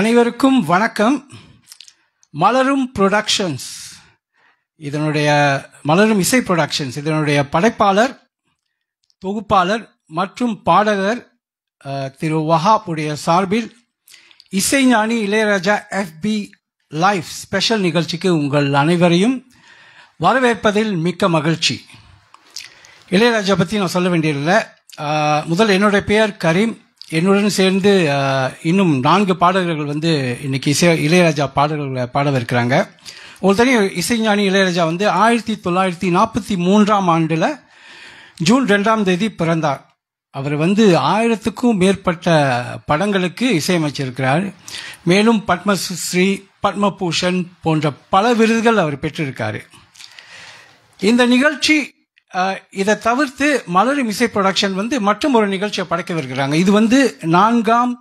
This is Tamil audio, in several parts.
அனைவருக்கும் வணக்கம். மலரும் புரொடக்ஷன்ஸ், இதனுடைய மலரும் இசை புரொடக்ஷன்ஸ், இதனுடைய படைப்பாளர், தொகுப்பாளர் மற்றும் பாடகர் திரு வஹாப் உடைய சார்பில் இசைஞானி இளையராஜா FB லைவ் ஸ்பெஷல் நிகழ்ச்சிக்கு உங்கள் அனைவரையும் வரவேற்பதில் மிக்க மகிழ்ச்சி. இளையராஜா பற்றி நான் சொல்ல வேண்டியதில்லை. முதல் என்னுடைய பெயர் கரீம். என்னுடன் சேர்ந்து இன்னும் 4 பாடகர்கள் இன்னைக்கு இளையராஜா பாடல்களை பாடவிருக்கிறாங்க. உங்களுக்கு தெரியும், இசைஞானி இளையராஜா 1943ஆம் ஆண்டில் ஜூன் 2ஆம் தேதி பிறந்தார். அவர் 1000க்கும் மேற்பட்ட படங்களுக்கு இசையமைச்சிருக்கிறார். மேலும் பத்மஸ்ரீ, பத்மபூஷன் போன்ற பல விருதுகள் அவர் பெற்றிருக்காரு. இந்த நிகழ்ச்சி இதை தவிர்த்து மலரும் இசை ப்ரொடக்ஷன் மற்றும் ஒரு நிகழ்ச்சியை படைக்கவிருக்கிறாங்க. இது 4ஆம்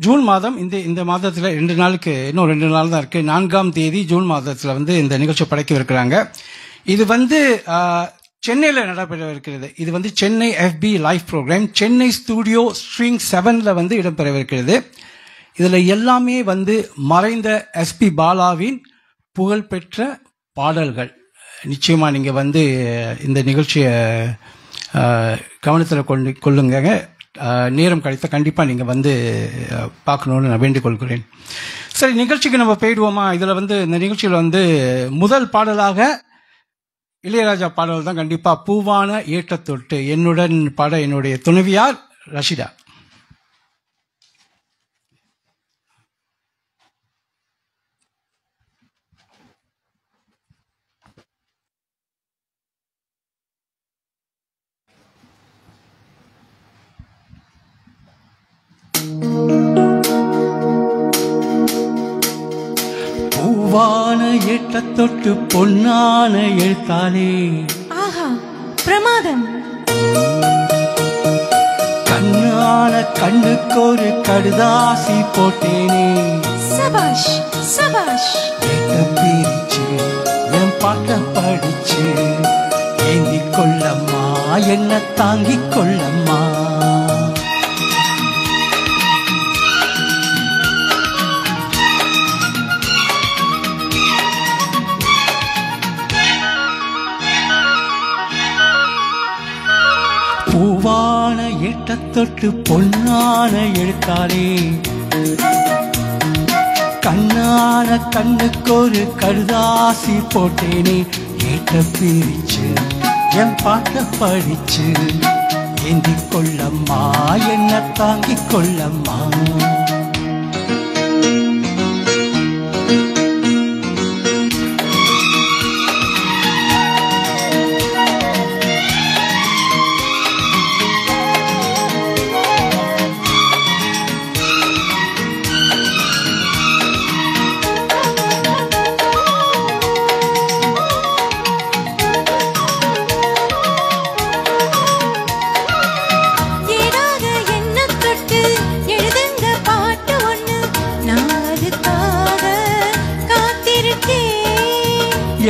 ஜூன் மாதம், இந்த மாதத்தில் 2 நாளுக்கு, இன்னும் 2 நாள் தான் இருக்கு. 4ஆம் தேதி ஜூன் மாதத்தில் இந்த நிகழ்ச்சியை படைக்கவிருக்கிறாங்க. இது சென்னையில் நடைபெறவிருக்கிறது. இது Chennai FB live programme, Chennai studio string 7ல் இடம்பெறவிருக்கிறது. இதில் எல்லாமே மறைந்த SP பாலாவின் புகழ்பெற்ற பாடல்கள். நிச்சயமாக நீங்கள் இந்த நிகழ்ச்சியை கவனத்தில் கொள்ளுங்க. நேரம் கிடைத்த கண்டிப்பாக நீங்கள் பார்க்கணுன்னு நான் வேண்டிக் கொள்கிறேன். சரி, நிகழ்ச்சிக்கு நம்ம போயிடுவோமா? இதில் இந்த நிகழ்ச்சியில் முதல் பாடலாக இளையராஜா பாடல் தான் கண்டிப்பாக. பூவான ஏற்றத்தொட்டு என்னுடன் பாட என்னுடைய துணைவியார் ரஷிதா. பூவான ஏற்றத்தொட்டு பொன்னான எழுத்தாலே, ஆஹா பிரமாதம். கண்ணான கண்ணுக்கொரு கடுதாசி போட்டேனே, சபாஷ் சபாஷ். கேட்ட பிரிச்சு என் பாட்ட படிச்சு, ஏந்தி கொள்ளம்மா என்ன தாங்கிக் கொள்ளம்மா. பூவான ஏற்றத்தொட்டு பொன்னான எழுத்தாலே, கண்ணான கண்ணுக்கொரு கடுதாசி போட்டேனே, ஏற்ற பிரிச்சு என் பாட்ட படிச்சு, ஏந்தி கொள்ளம்மா என்ன தாங்கிக் கொள்ளம்மா.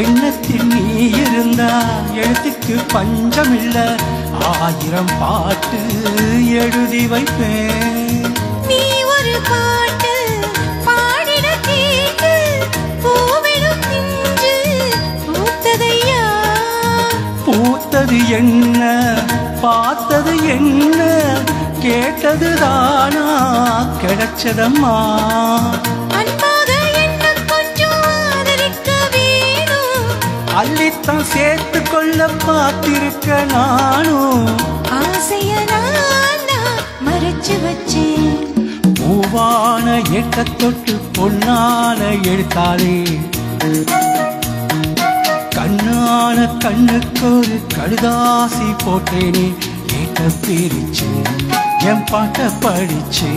எண்ணத்தில் நீ இருந்தா எழுத்துக்கு பஞ்சமில்ல, 1000 பாட்டு எழுதி வைப்பேன். நீ ஒரு பாட்டு பாடிட கேட்டு பூவிடும் பிஞ்சு பூத்ததையா. பூத்தது என்ன, பார்த்தது என்ன, கேட்டது தானா கிடைச்சதம்மா. அள்ளித்தான் சேர்த்து கொள்ள பார்த்திருக்க நானும், ஆசைய நான் மறைச்சு வச்சேன். பூவான ஏற்றத்தொட்டு பொன்னான எழுத்தாலே, கண்ணான கண்ணுக்கொரு கடுதாசி போட்டேனே, ஏற்ற பிரிச்சு என் பாட்ட படிச்சு,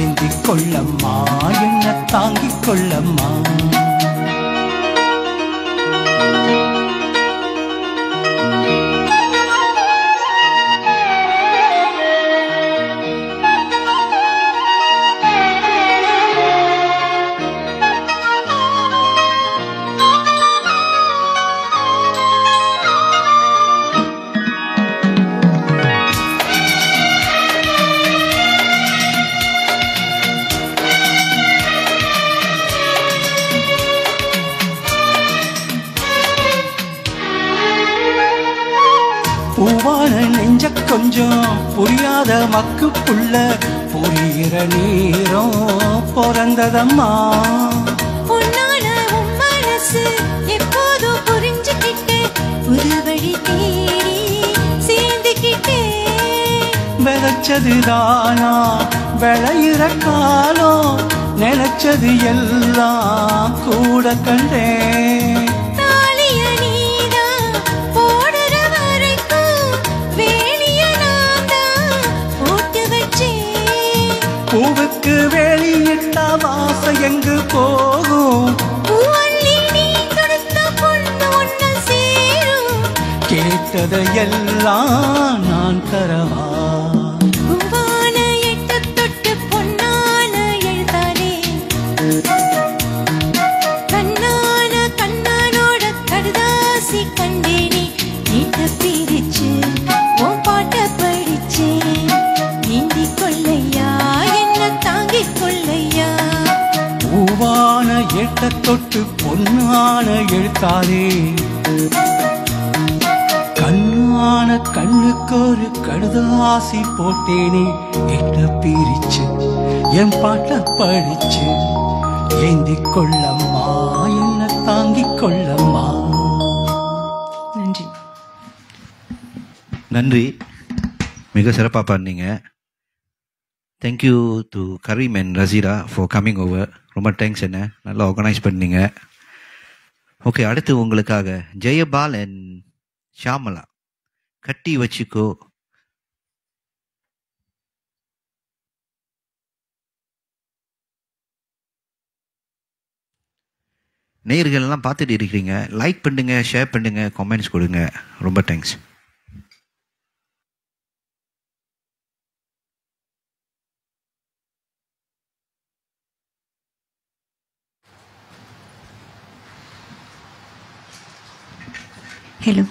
ஏந்தி கொள்ளம்மா என்ன தாங்கிக் கொள்ளம்மா. கொஞ்சம் புரியாத மக்கு புள்ள புரிகிற நேரம் பிறந்ததம்மா. பொன்னான உன் மனசு எப்போதும் புரிஞ்சுக்கிட்டு புது வழி தேடி சேர்ந்துக்கிட்டே விளைச்சது தானா விளையிற காலம் நினைச்சது எல்லாம் கூட கண்டேன். தாலிய நீதான் போடுற வரைக்கும் வேலிய நான்தான் போட்டு வச்சேன். பூவுக்கு வெளியிட்ட வாசை எங்கு போகும்? பூவல்லி நீ கொடுத்த பொண்ணு ஒண்ணு சேரும். கேட்டதையெல்லாம் நான் தரவா? பூவான எட்டு தொட்டு பொன்னான எழுத்தானே கண்ணான கண்ணானோட கடுதாசி கண்டேனே. நீட்ட பிரிச்சு உன் பாட்ட படிச்சேன். நீந்தி கொள்ளையா என்ன தாங்கிக் கொள்ளையா. பூவான எட்ட தொட்டு பொன்னான எழுத்தாரே கண்ணான கண்ணுக்கு ஒரு கடுதாசி போட்டேனே. எட்ட பிரிச்சு என் பாட்ட படிச்சு ஏந்தி கொள்ளம்மா என்ன தாங்கிக் கொள்ளம்மா. நன்றி. நன்றி, மிக சிறப்பாக பண்ணீங்க. Thank you to Karim and Raseera for coming over. ரொம்ப தேங்க்ஸ், என்ன நல்லா ஆர்கனைஸ் பண்ணீங்க. ஓகே, அடுத்து உங்களுக்காக ஜெயபால் அண்ட் ஷாமலா கட்டி வச்சுக்கோ. நேயர்கள் எல்லாம் பார்த்துட்டு இருக்கிறீங்க, லைக் பண்ணுங்க, ஷேர் பண்ணுங்க, கமெண்ட்ஸ் கொடுங்க. ரொம்ப தேங்க்ஸ். ஹலோ.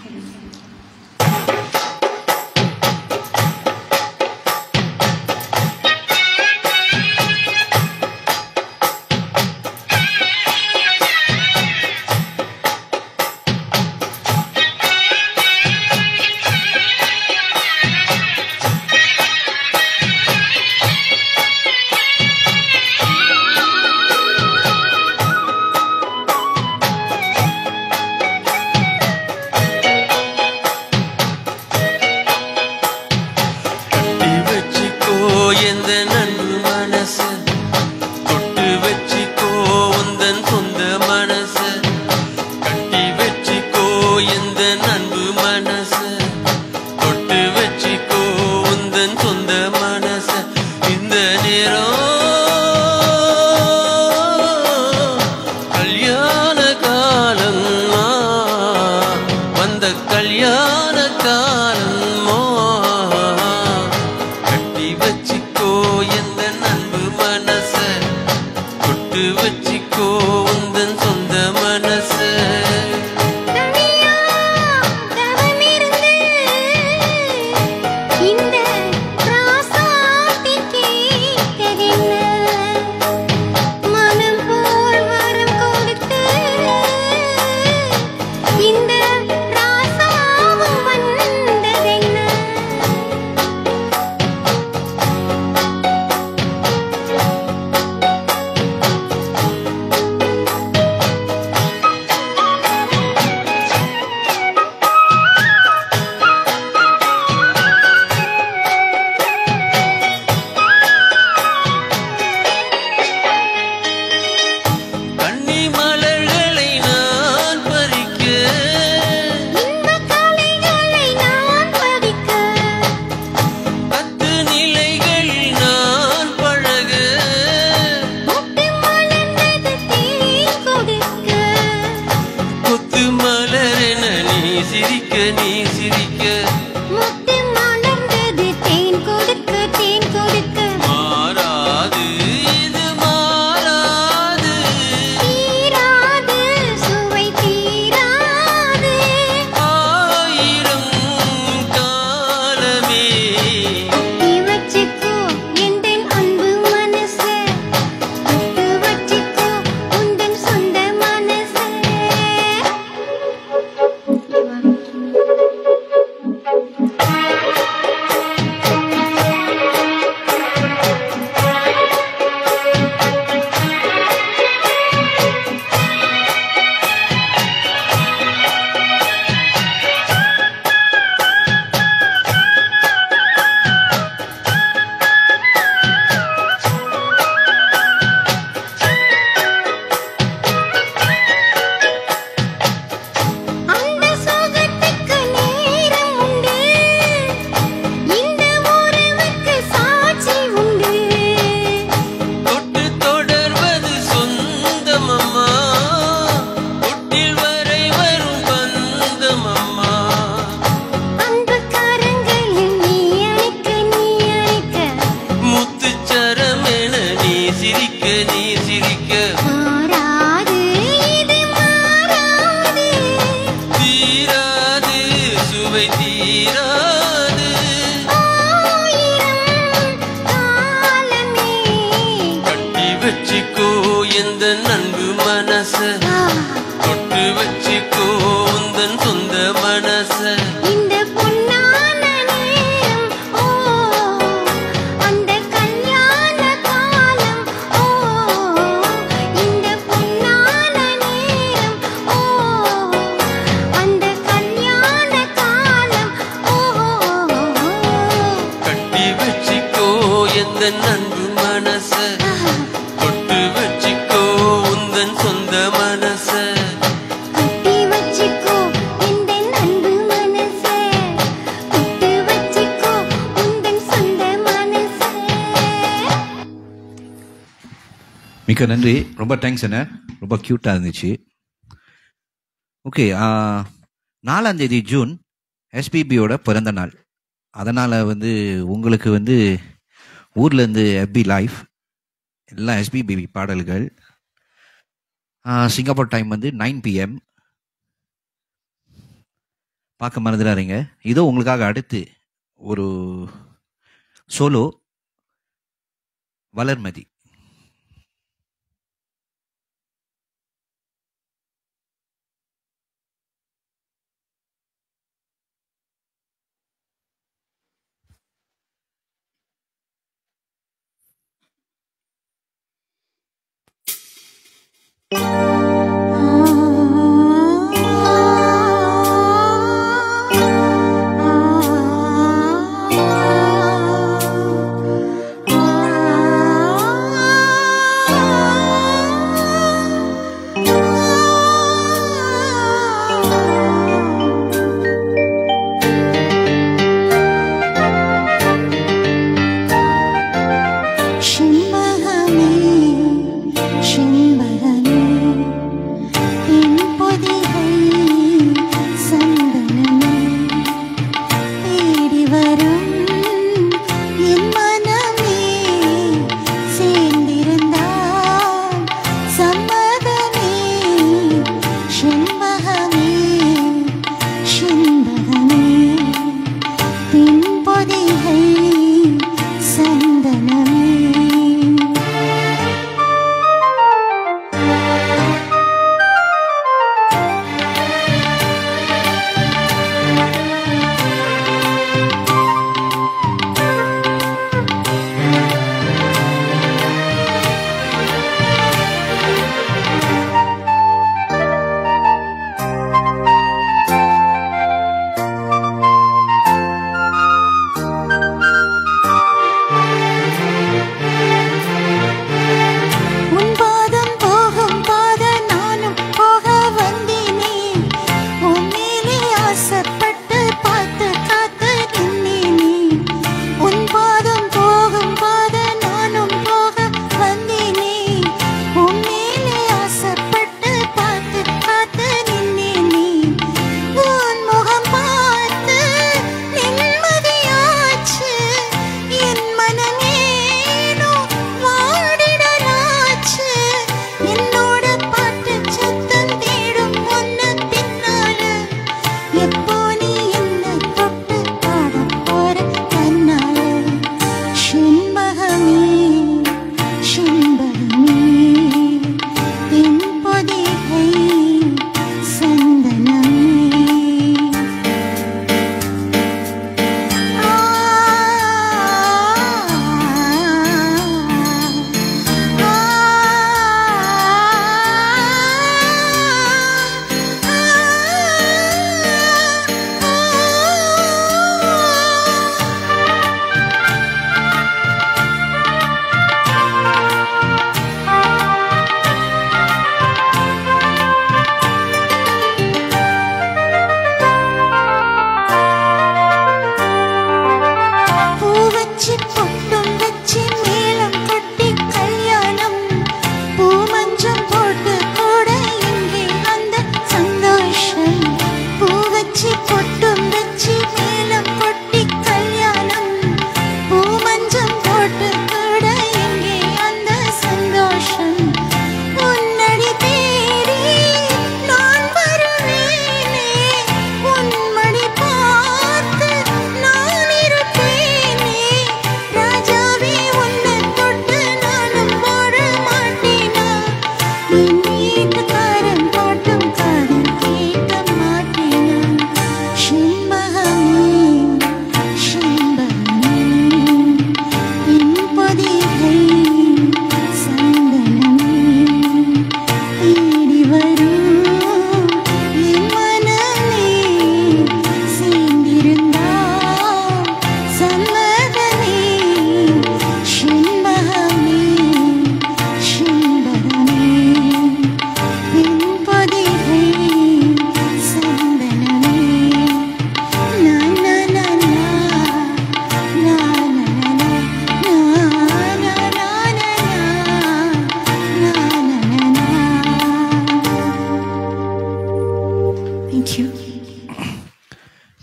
மிக மாறாது இது மாறாது தீராது சுவை தீராது ஆயிரம் காலமே கட்டி வச்சுக்கோ எந்த நண்பு மனச தொட்டு வச்சுக்கோ உந்தன் சொந்த மனச இந்த பொன்னான நேரம் ஓ அந்த கல்யாண காலம் ஓ இந்த பொன்னான நேரம் ஓ அந்த கல்யாண காலம் ஓ கட்டி வச்சுக்கோ எந்த நண்பு மனச தொட்டு வச்சுக்கோ உந்தன் சொந்த மனச கட்டி வச்சுக்கோ இந்த அன்பு மனசே தொட்டு வச்சுக்கோ உந்தன் சொந்த மனசே மிக்க நன்றி. ரொம்ப தேங்க்ஸ் அண்ணே. ரொம்ப க்யூட்டாக இருந்துச்சு. ஓகே, 4ஆம் தேதி ஜூன் எஸ்பிபியோட பிறந்த நாள். அதனால் உங்களுக்கு ஊர்லேருந்து FB லைவ் எல்லாம் எஸ்பிபி பாடல்கள். Singapore time 9 PM. பார்க்க மறந்துடாதீங்க. இதோ உங்களுக்காக அடுத்து ஒரு சோலோ வளர்மதி. செண்பகமே செண்பகமே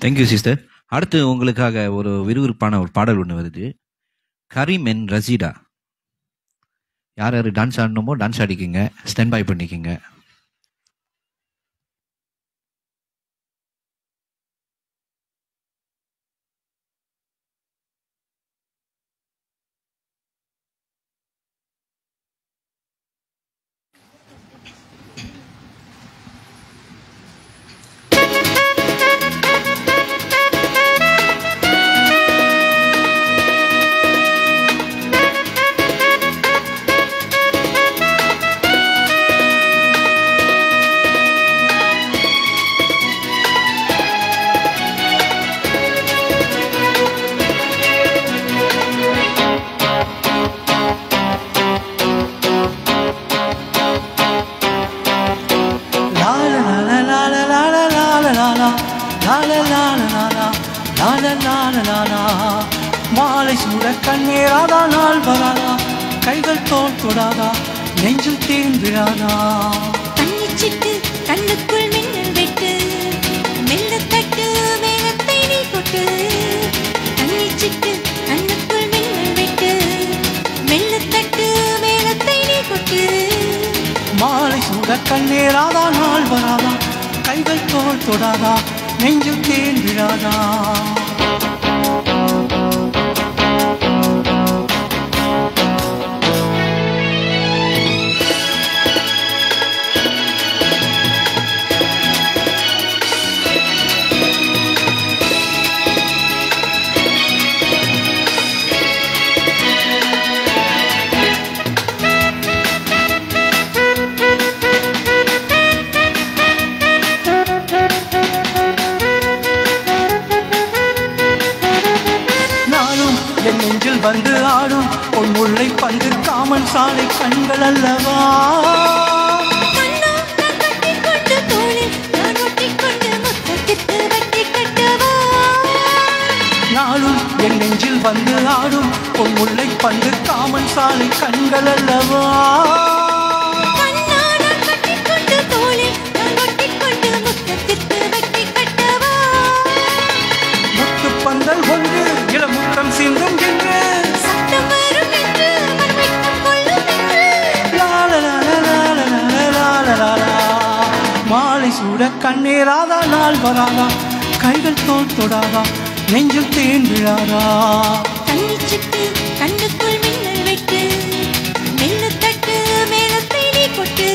தேங்க்யூ சிஸ்டர். அடுத்து உங்களுக்காக ஒரு விறுவிறுப்பான ஒரு பாடல் ஒன்று வருது. கரீம் அண்ட் ரசீடா. யார் யார் டான்ஸ் ஆடணுமோ டான்ஸ் ஆடிக்கிங்க, ஸ்டாண்ட் பை பண்ணிக்கிங்க. மாலை சூட கண்ணேராதா, நாள் வராதா, கைகள் தோல் தொடாதா, நெஞ்சில் தேன் விழாதா. கண்ணிச்சிட்டு கண்ணுக்குள் மின்னல் வெட்டு, மெல்ல தட்டு மேலத்தை நீ கொட்டு. கண்ணிச்சிட்டு கண்ணுக்குள் மின்னல் வெட்டு, மெல்ல தட்டு மேலத்தை நீ கொட்டு. மாலை சூட கண்ணேராதா, நாள் வராதா, கைகள் தோல் தொடாதா, நெஞ்சில் தேன் விழாதா. நெஞ்சில் வந்து ஆடும் பொன் முல்லை பந்து காமன் சாலை கண்கள் அல்லவா. நாளும் என் நெஞ்சில் வந்து ஆடும் பொன் முல்லை பந்து காமன் சாலை கண்கள் அல்லவா. முத்து பந்தல் ஒன்று இளமுத்தம் சிந்தும் என்று மாலை சூட கண்ணேராதா, நாள் வராதா, கைகள் தோல் தொடாதா, நெஞ்சில் தேன் விழாதா. கண்ணிச்சிட்டு கண்ணுக்குள் மின்னல் வெட்டு, மெல்ல தட்டு மேலத்தை நீ கொட்டு.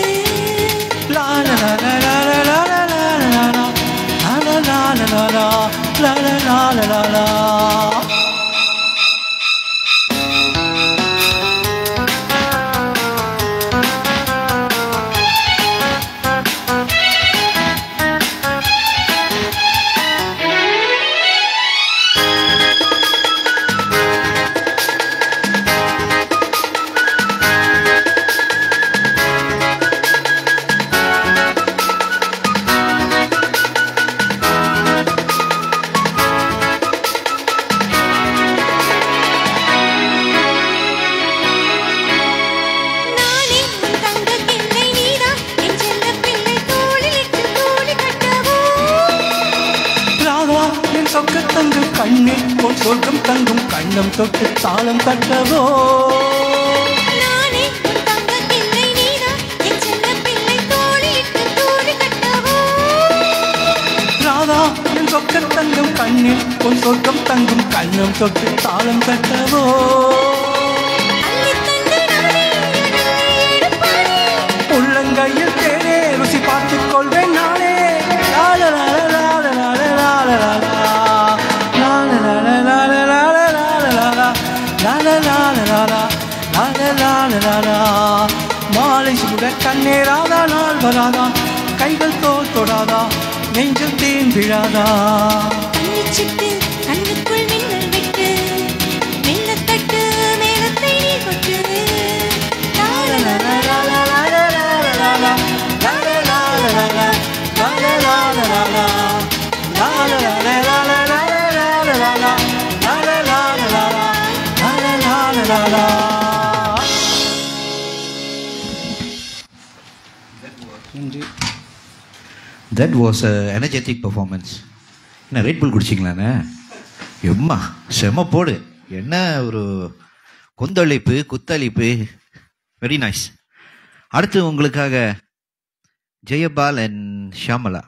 சொக்கத்தங்கும் கண்ணில் போல் சொர்க்கம் தங்கும் கண்ணம் தொட்டு தாளம் கட்டவோ. ராதா என் சொக்கத்தங்கும் கண்ணில் போல் சொர்க்கம் தங்கும் கண்ணம் தொட்டு தாளம் கட்டவோ. உள்ளங்கையில் தேரே ருசி பார்த்துக் கொள்வேன் நானே. மாலை சூட கண்ணேராதா, நாள் வராதா, கைகள் தோல் தொடாதா, நெஞ்சில் தேன் விழாதா. கண்ணிச்சிட்டு கண்ணுக்குள் மின்னல் வெட்டு, மெல்ல தட்டு மேலத்தை நீ கொட்டு. That was an energetic performance. என்ன ரெட் புல் குடிச்சிங்களாண்ணே? எம்மா செம போடு. என்ன ஒரு கொந்தளிப்பு குத்தளிப்பு. Very nice. அடுத்து உங்களுக்காக ஜெயபால் அண்ட் ஷியாமலா.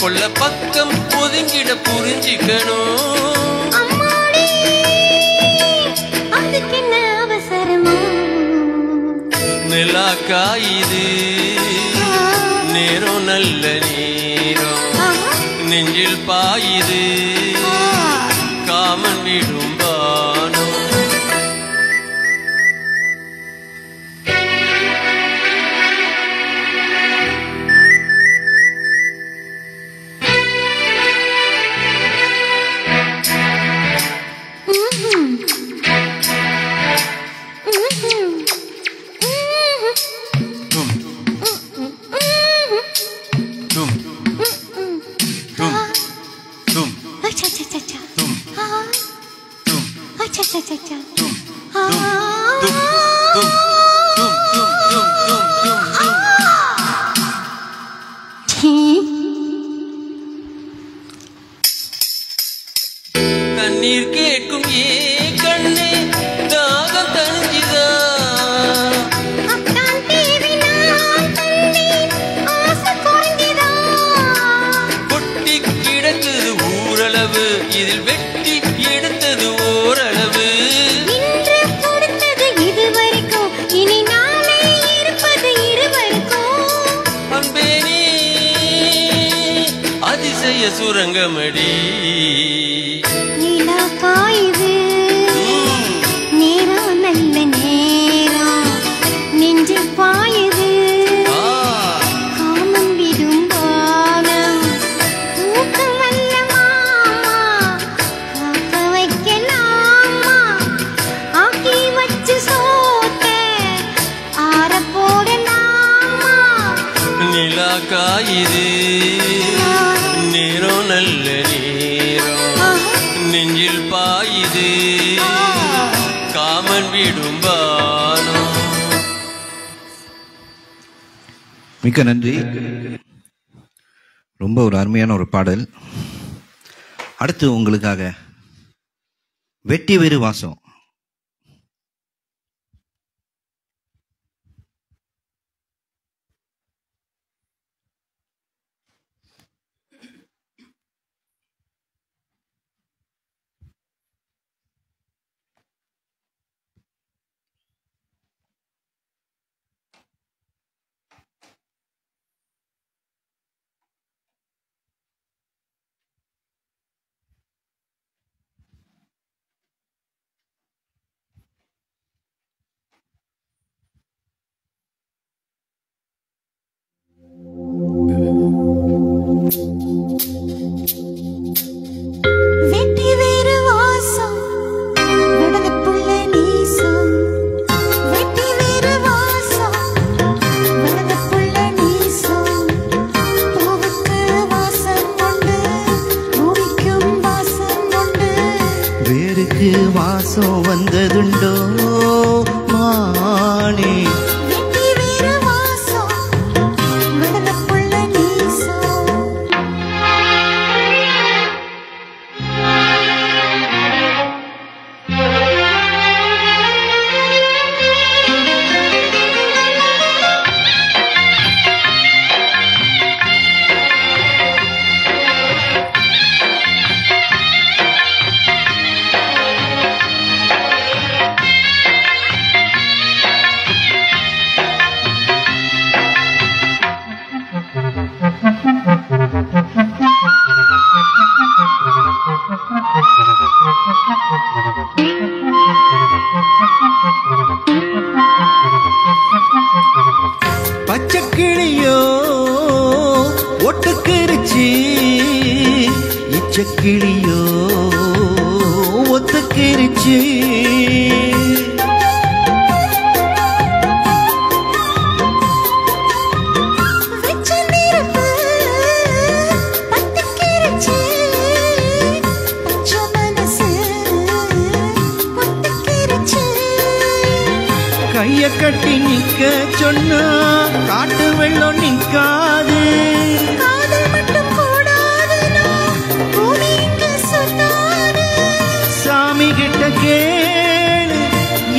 கொள்ள பக்கம் ஒதுங்கிட புரிஞ்சிக்கணும். நிலா காயுது நேரம் நல்ல நேரம் நெஞ்சில் பாயுது காமன் விடும் பானம். கண்ணீர் கேட்கும் ஏ கண்ணே தாகம் தஞ்சிதா கொட்டி கிடக்குது ஊரளவு இதில் வெட்டி எடுத்தது ஓரளவு. அன்பே நீ அதிசய சுரங்கமடி. காயுது நேரம் நல்ல நேரம் நெஞ்சில் பாயுது காமம் விடும் பானம் ஊக்கம் அல்ல மாமா காக்க வைக்கலாமா ஆக்கி வச்சு சோத்த பாயுது நேரம் நல்ல நேரம் நெஞ்சில் பாயுது காமன் விடும் பானம். மிக்க நன்றி. ரொம்ப ஒரு அருமையான ஒரு பாடல். அடுத்து உங்களுக்காக வெட்டி வேறு வாசம். வெட்டி வேறு வாசம் விடலப்புள்ள நீசம். வெட்டி வேறு வாசம் விடலப்புள்ள நீசம். பூவுக்கு வாசம் உண்டு பூமிக்கும் வாசம் உண்டு. வேருக்கு வாசம் வந்ததுண்டோ மானே. வெட்டி வேறு வாசம் விடலப்புள்ள நீசம். பச்சைக்கிளியோ ஒட்டுக்கிருச்சி, இச்சக்கிளியோ ஒத்துக்கிருச்சி. வெச்ச நெருப்பு பத்திக்கிருச்சு. பச்சை மனசு ஒத்துக்கிருச்சு. கைய கட்டி நிக்க சொன்னா காட்டு வெள்ளம் நிக்காது. காதல் மட்டும் கூடாதுன்னா பூமி இங்கு சொன்னாது. சாமி கிட்ட கேளு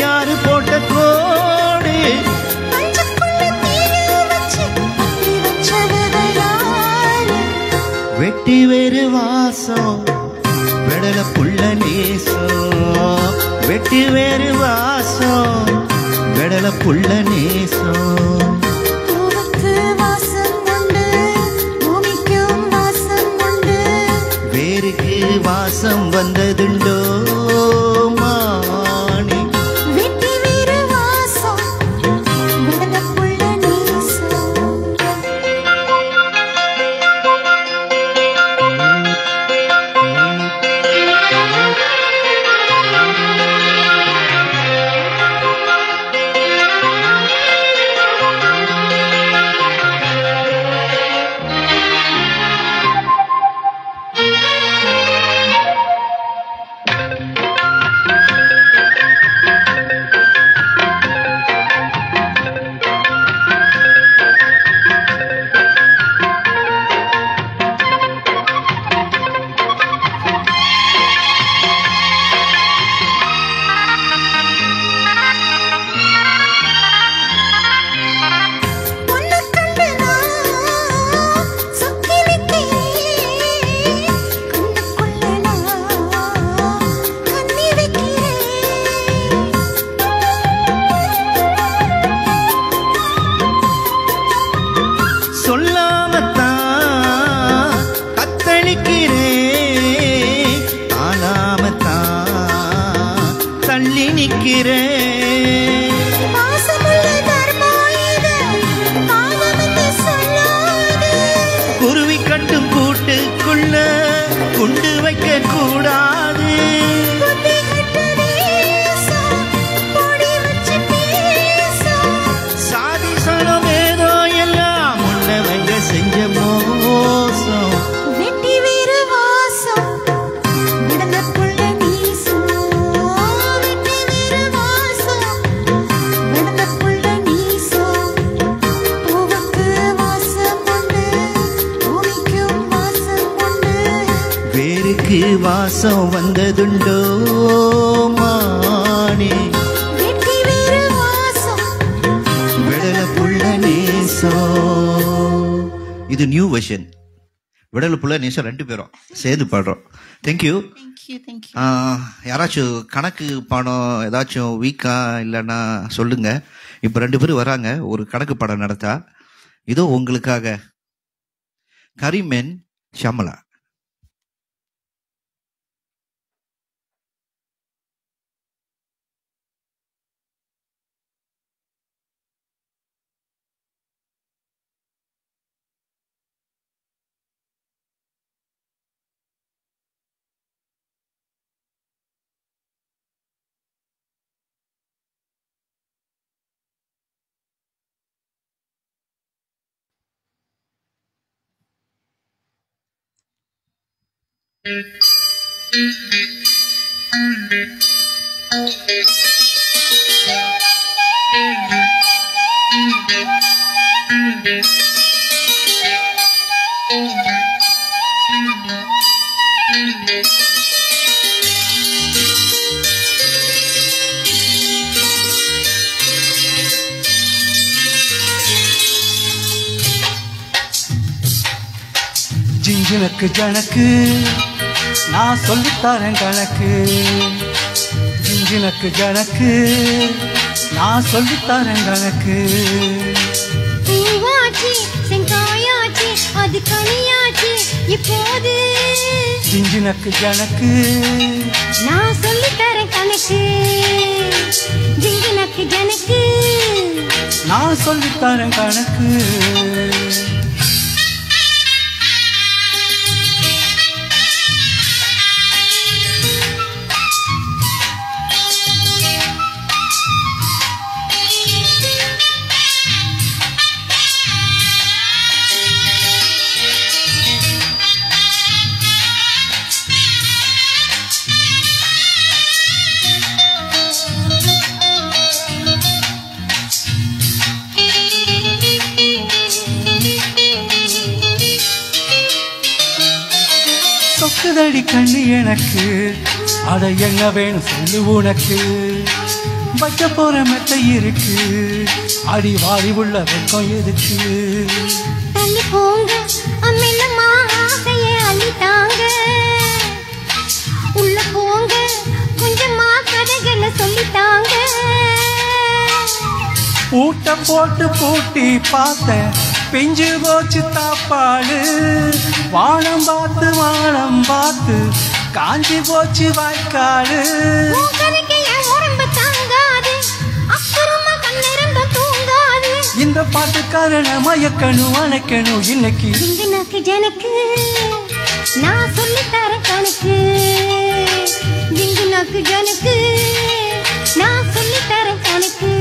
யாரு போட்ட கோடு. பஞ்சப்புள்ள தீயில் வச்சு பத்தி வச்சவங்க யாரு? வெட்டி வேறு வாசம் விடல புள்ள நேசம். வெட்டி வேறு வாசம் விடல புள்ள நேசம். பூவுக்கு வாசம் உண்டு பூமிக்கும் வாசம் உண்டு. வேருக்கு வாசம் வந்ததுண்டோ மானே. வெட்டி வேறு வாசம் விடலப்புள்ள நீசம். உன்னை கண்டு நான் சொக்கிலிக்கிறேன். கண்ணுக்குள்ள நான் கண்ணி வைக்கிறேன். சொல்லாமத்தான் தத்தளிக்கிறேன், காணாமத்தான் தள்ளி நிற்கிறேன். பாசமுள்ள தர்மம் இது பாவமென்று சொல்லாது. குருவி கட்டும் கூட்டுக்குள்ள குண்டு வைக்க கூடாது. புத்தி கெட்ட தேசம் பொடி வச்சு பேசும். சாதி சனம் ஏதோ எல்லாம் முன்னவங்க செஞ்ச வாசம் வந்ததுண்டோ மானே வெட்டி வேறு வாசம் விடல புள்ள நேசம். இது நியூ வெர்ஷன். விடல புள்ள நேசம் 2 பேரும் சேர்ந்து பாடுறோம். தேங்க்யூ. யாராச்சும் கணக்கு பாடம் ஏதாச்சும் வீக்கா இல்லைன்னா சொல்லுங்க. இப்போ 2 பேரும் வராங்க ஒரு கணக்கு பாடம் நடத்தா. இதோ உங்களுக்காக கரீம் ஷமலா. ஜிஞ்சினக்கு ஜனக்கு நான் சொல்லித்தரேன் கணக்கு. ஜிஞ்சினக்கு ஜனக்கு நான் சொல்லித்தரேன் கணக்கு. பூவாச்சி செங்காயாச்சி அது கனியாச்சி இப்போது ஜிஞ்சினக்கு ஜனக்கு நான் சொல்லித்தரேன் கணக்கு. ஜிங்கினக்கு ஜனக்கு நான் சொல்லித்தரேன் கணக்கு. சொக்குதடி கண்ணு எனக்கு அட என்ன வேணும் சொல்லு உனக்கு. வைக்க போற மெத்தை இருக்கு அடி வாடி உள்ள வெக்கம் எதுக்கு. தள்ளி போங்க அம்மெல்லம்மா ஆசையை அள்ளித்தாங்க. உள்ள போங்க கொஞ்சமா கதைகளை சொல்லித்தாங்க. ஊட்ட போட்டு பூட்டி பார்த்தேன் பிஞ்சு போச்சு தாப்பாடு. வானம் பார்த்து காஞ்சி போச்சு வாய்க்காடு. உன் கதைக்கு என் உடம்பு தாங்காது, அப்புறமா கண்ணிருந்த தூங்காது. இந்த பாட்டுக்காரன மயக்கணும் அணைக்கணும் இன்னைக்கு. ஜிங்கினக்கு ஜனக்கு நான் சொல்லித்தரேன் கணக்கு. ஜிங்கினக்கு ஜனக்கு நான் சொல்லித்தரேன் கணக்கு.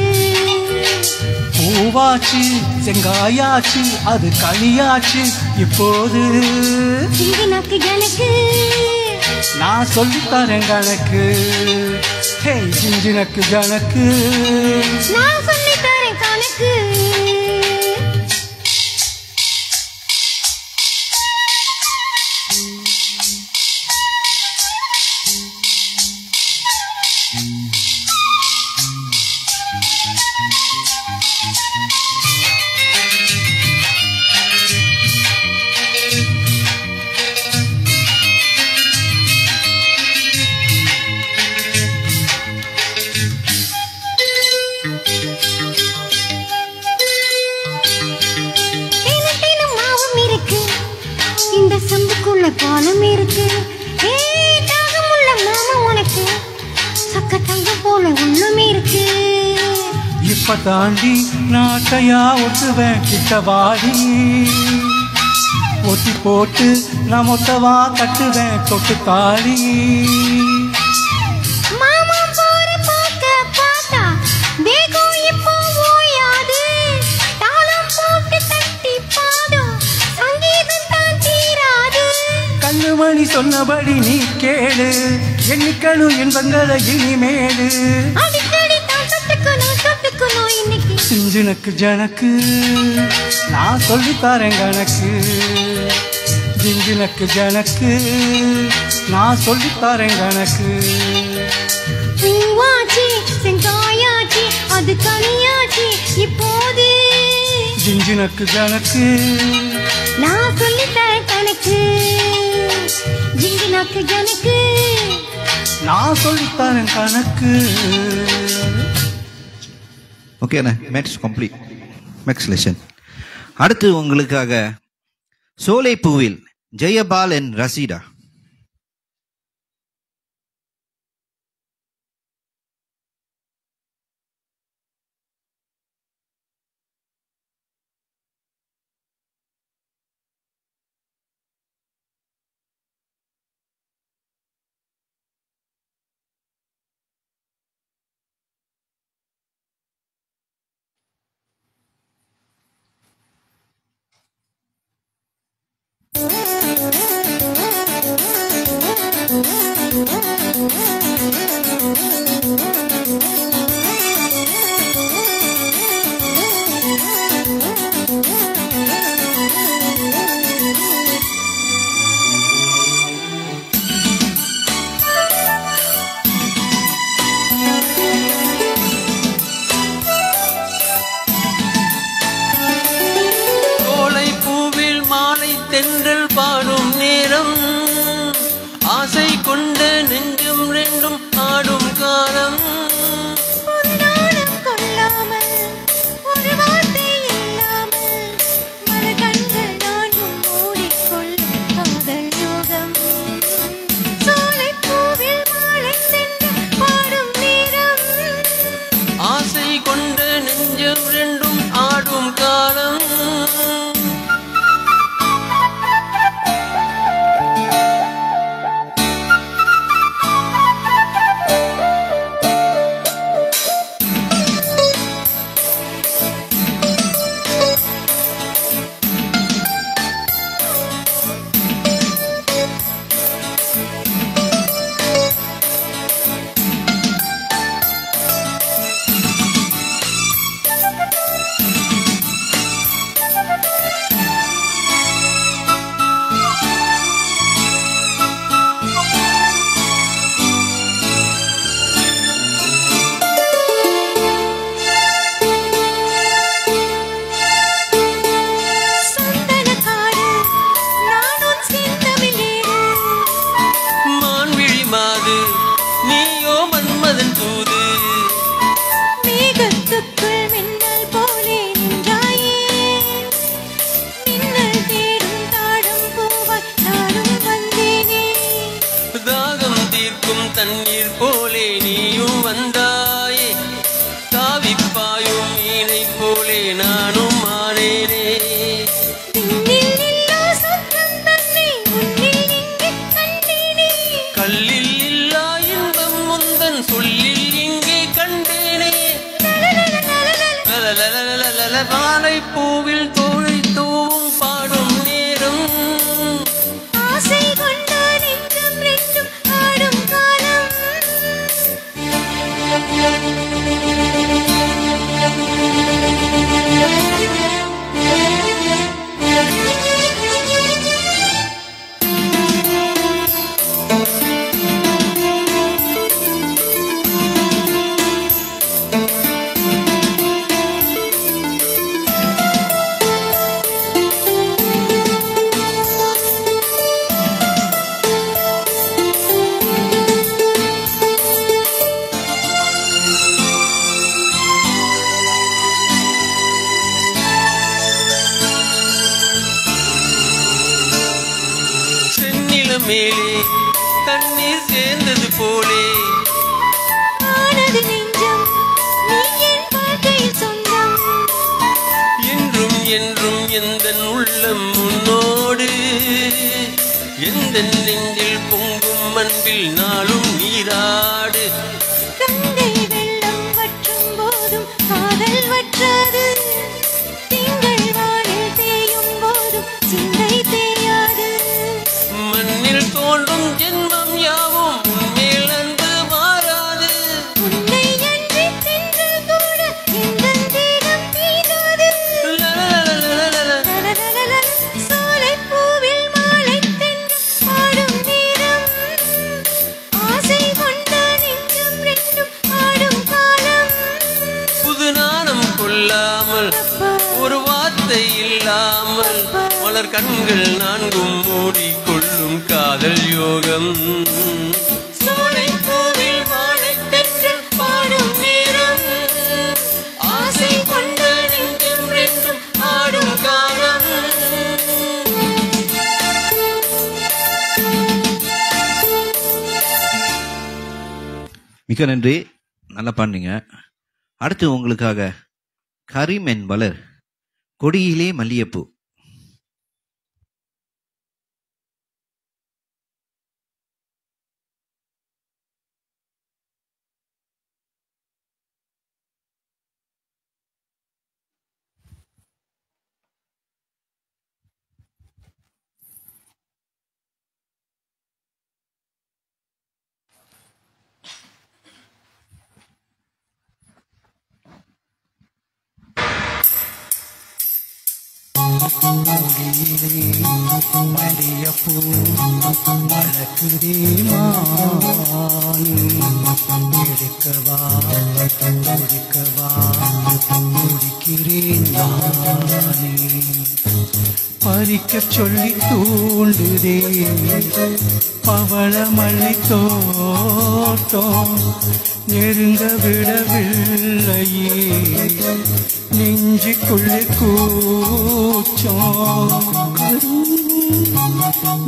பூவாச்சு செங்காயாச்சு அது கனியாச்சு இப்போது. ஜிங்கினக்கு ஜனக்கு நான் சொல்லித்தரேன் கணக்கு. ஹே ஜிஞ்சினக்கு ஜனக்கு நான் சொல்லித்தரேன் கணக்கு. இந்த சம்புக்குள்ள பாலம் இருக்கு. தாகமுள்ள மாமா உனக்கு சக்க தங்கம் போல உள்ளம் இருக்கு. இப்ப தாண்டி நாட்டையா ஒட்டுவேன் கிட்ட வாடி. ஒட்டி போட்டு நான் மொத்தவா கட்டுவேன் தொட்டு தாடி. மாமா போற பார்க்க பார்த்தா வேகம் இப்போ ஓயாது. தாளம் போட்டு தட்டி பாடும் சங்கீதம் தான் தீராது. கண்ணுமணி சொன்னபடி நீ கேளு எண்ணிக்கணும் இன்பங்களை இனிமேலு. அடிக்கடி தான் தொட்டுக்கணும் இன்னைக்கு. சிஞ்சினக்கு ஜனக்கு நான் சொல்லித்தரேன் கணக்கு. ஜிஞ்சினக்கு ஜனக்கு நான் சொல்லித்தாரேன் கணக்கு. பூவாச்சி செங்காயாச்சி அது கனியாச்சி இப்போது ஜிஞ்சினக்கு கணக்கு. நான் சொல்லித்தரேன் கணக்கு. ஜிங்கினாக்கு கணக்கு. நான் சொல்லித்தாரேன் கணக்கு. ஓகே அண்ணா, மேட்ச் கம்ப்ளீட். Maths lesson. அடுத்து உங்களுக்காக சோலை பூவில் ஜெயபால் அண்ட் ரசீடா. தென்றல் பாடும் நேரம் ஆசை கொண்ட நெஞ்சும் ரெண்டும் ஆடும் காலம் கொள்ளாமல் ஒரு வார்த்தை இல்லாமல் மறு கண்கள் நானும் மூடிக்கொள்ளும் காதல் யோகம் சோலை பூவில் மாலை சென்று பாடும் நேரம் ஆசை கொண்ட நெஞ்சும் ரெண்டும் ஆடும் காலம் தண்ணீர் போலே நீயும் வந்தாயே தாவிப்பாயும் மீனை போலே நானும் ஆனேனே கல்லில் இல்லா இன்பம் முந்தன் சொல்லில் இங்கே கண்டேனே வாழை பூவில் தோழி தூவும் பாடும் நேரம் ஆசை கொண்ட நெஞ்சம் ரெண்டும் ஆடும் காலம் மேலே தண்ணீர் சேர்ந்தது போலே ஆனது நெஞ்சம் நீ என் வாழ்க்கையில் சொந்தம் என்றும் என்றும் எந்தன் உள்ளம் உன்னோடு எந்தன் நெஞ்சில் பொங்கும் அன்பில் நாளும் நீராடு கங்கை வெள்ளம் வற்றும் போதும் காதல் வற்றாது திங்கள் வானில் தேயும் போதும் சிந்தை தேயாது மண்ணில் தோன்றும் ஜென்மம் யாவும் உன்மேல் அன்பு மாறாது உன்னை அன்றி தென்றல் கூட எந்தன் தேகம் தீராது சோலை பூவில் மாலை தென்றல் பாடும் நேரம் மலர் கண்கள் நான்கும் மூடிக்கொள்ளும் காதல் யோகம். சோலை கோவில் வாழைத்தென்றல் பாடும் நேரம், ஆசை கொண்ட நெஞ்சம் ரெண்டும் ஆடும் காலம். மிக நன்றி, நல்லா பாடுனீங்க. அடுத்து உங்களுக்காக கரீம் என் வளர் கொடியிலே மல்லிகைப்பூ. கொடியிலே மல்லிகைப்பூ மணக்குதே மானே, எடுக்கவா கொடுக்கவா முடிக்கிறேன் நானே. பறிக்க சொல்லி தூண்டுதே பவள மல்லி தோட்டம், நெருங்க விடவில்லையே நெஞ்சுக்குள்ளே கூச்சம்.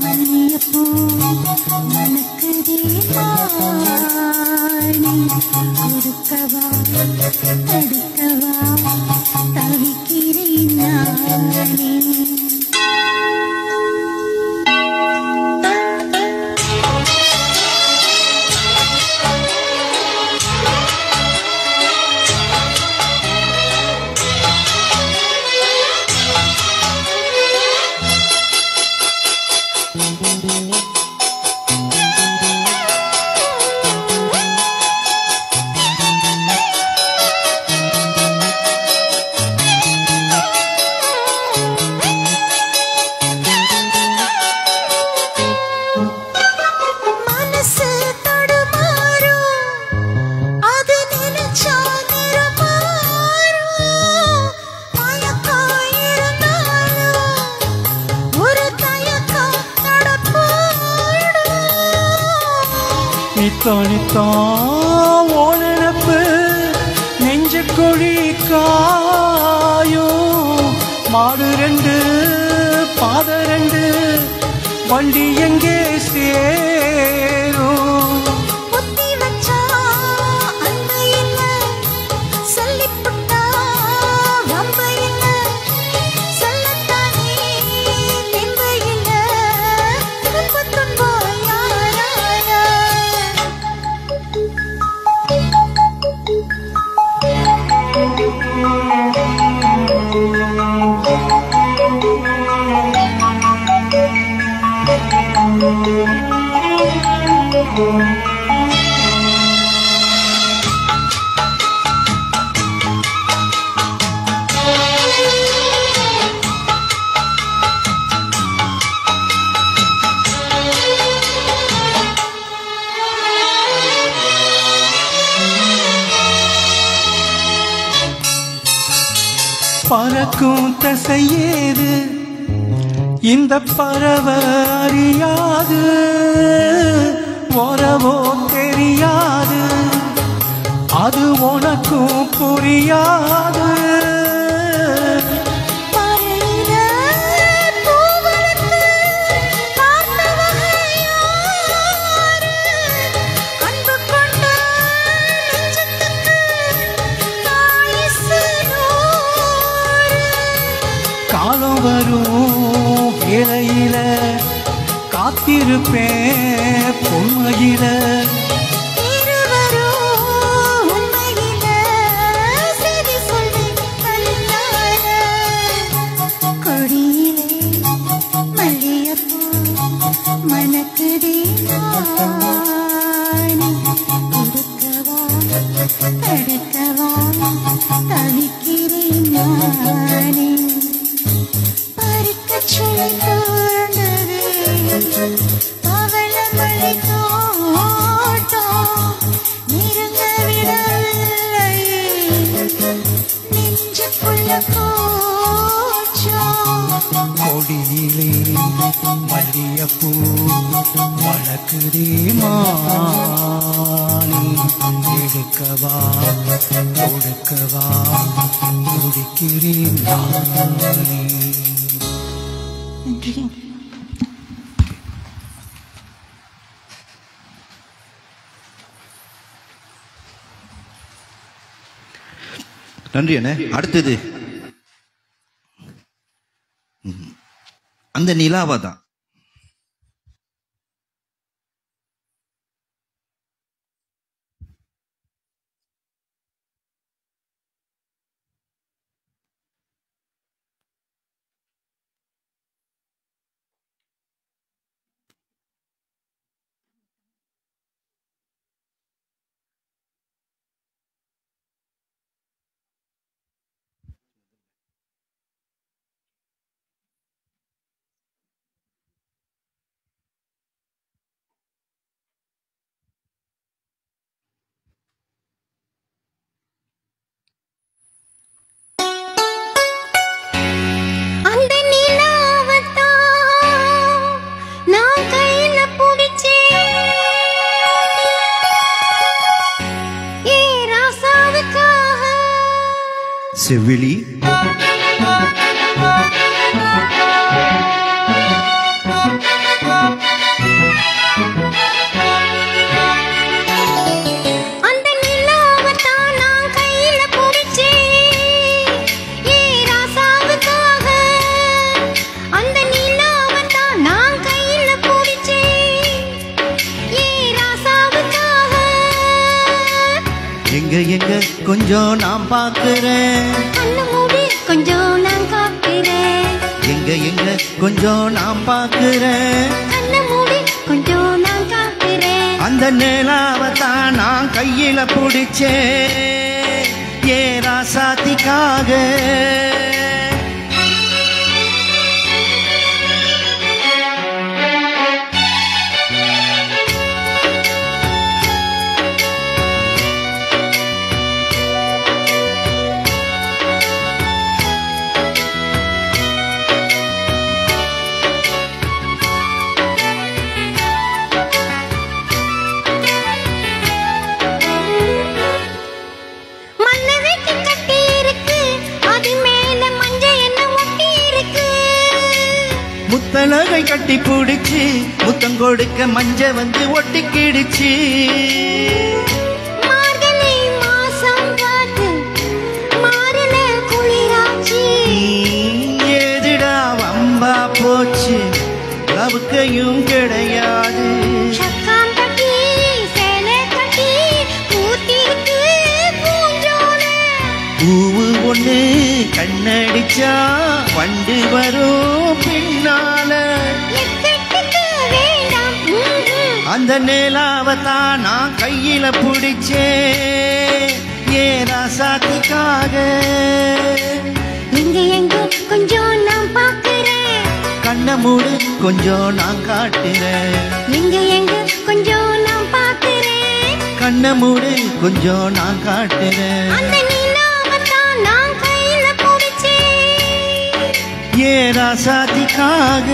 மல்லிகைப்பூ மணக்குதே மானே, கொடுக்கவா தடுக்கவா தவிக்கிறேன் நானே. நித்தான் ஓனப்பு நெஞ்சு கொடி காயும், மாடு ரெண்டு பாத ரெண்டு வண்டி எங்கே சேரும். புத்தி வச்சா அன்பு இல்ல, சொல்லிப்புட்டா வம்பு இல்ல, சொல்லத்தானே தெம்பு இல்ல, துன்ப துன்பம் யாரால. பறக்கும் தசையேது இந்த பறவை அறியாது, உறவோ தெரியாது, அது உனக்கும் புரியாது. பறையில பூ வளர்த்து பார்த்தவங்க யாரு? அன்பு கொண்ட நெஞ்சத்துக்கு ஆயுசு 100. காலம் வரும் வேளையில காத்திருப்பேன் பொன்மையில, இருவரும் உண்மையில செய்தி சொல்வேன் கண்ணால. கொடியிலே மல்லிகைப்பூ மணக்குதே மானே, கொடுக்கவா தடுக்கவா தவிக்கிறேன் நானே. பறிக்கச் சொல்லி தூண்டதே பவள மழை தோட்டம், நெருங்க விடவில்லையே நெஞ்சுக்குள்ள கூச்சம். கொடியிலே மல்லிகைப்பூ வளர்க்குதே மானே எடுக்கவா கொடுக்கவா துடிக்கிறேன் நானே. நன்றி. நன்றி அண்ணே. அடுத்தது அந்த நிலாவா தான். அந்த நிலாவத்தான் நான் கையில புடிச்சேன். ஏ ராசாவுக்காக செவிலி அந்த நிலாவத்தான் நான் கையில புடிச்சேன். ஏ ராசாவுக்காக அந்த நிலாவத்தான் நான் கையில புடிச்சேன். ஏ ராசாவுக்காக எங்க எங்க கொஞ்சம் நான் பார்க்கிறேன். கண்ணு மூடி கொஞ்சம் நான் காக்கிறேன். எங்க எங்க கொஞ்சம் நான் பார்க்கிறேன். கண்ணு மூடி கொஞ்சம் நான் காக்கிறேன். அந்த நிலாவை தான் நான் கையில பிடிச்சேன். ஏ ராசாத்திக்காக மண்ணை வெட்டி கட்டி இருக்கு, அது மேல மஞ்சள் எண்ணெய் ஒட்டி இருக்கு. முத்தலகை கட்டி பிடிச்சு முத்தம் கொடுக்க மஞ்ச வந்து ஒட்டிக்கிடுச்சு. மார்கழி மாசம் பார்த்து மாறுல குளிராச்சு. ஏதுடா வம்பா போச்சு லவுக்கையும் கிடையாது. சக்காம் கட்டி சேலை கட்டி ஊத்திருக்கு பூஞ்சோலை. பூவு ஒண்ணு கண்ணடிச்சா வண்டு வரும் பின்னால. எக்கெட்டுக்கு வேண்டாம். அந்த நிலாவை தான் நான் கையில பிடிச்சேன். ஏ ராசாத்திக்காக எங்க எங்க கொஞ்சம் நான் பார்க்கிறேன். கண்ண மூடு கொஞ்சம் நான் காட்டுறேன். எங்க எங்க கொஞ்சம் நான் பார்க்கிறேன். கண்ண மூடு கொஞ்சம் நான் காட்டுறேன். அந்த நிலாவத்தான் நான் கையில புடிச்சேன். ஏ ராசாத்திக்காக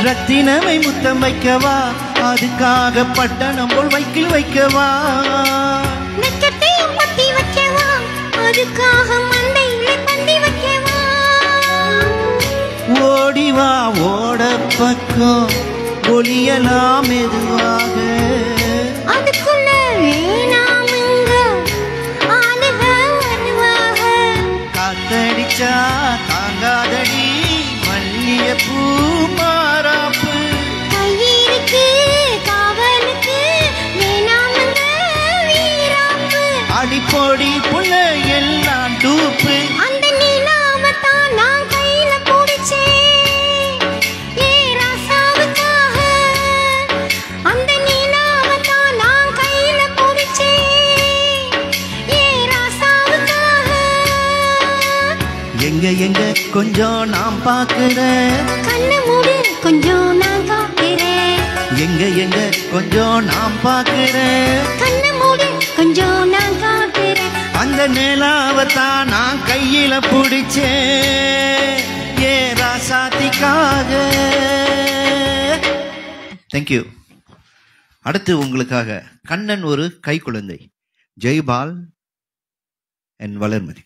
ரத்தினமை முத்தம் வைக்கவா, அதுக்காக பட்டணம் போல் வைக்கில் வைக்கவா. நெச்சத்தையும் பத்தி வைக்கவா, அதுக்காக மண்டையில பந்தி வைக்கவா. ஓடிவா ஓட பக்கம் ஒளியலாம் மெதுவாக. அதுக்குள்ள வேணாமுங்க ஆளுக வருவாக. காத்தடிச்சா தாங்காதடி மல்லிகைப்பூ மாறாப்பு. கையிருக்கு காவலுக்கு வேணாமுங்க வீராப்பு. அடிப்பொடி புள்ள எல்லாம் டூப்பு. அந்த நிலாவத்தான் நான் கையில புடிச்சேன். கொஞ்சம் நான் பார்க்கிறேன். கண்ணு மூடு கொஞ்சம் நான் காக்கிறேன். எங்க கொஞ்சம் நான் பார்க்கிறேன். கண்ணு மூடு கொஞ்சம் நான் காக்கிறேன். அந்த நிலாவத்தான் நான் கையில பிடிச்சேன் ஏ ராசாத்திக்காக. தேங்க்யூ. அடுத்து உங்களுக்காக கண்ணன் ஒரு கை குழந்தை, ஜெய்பால் அண்ட் வளர்மதி.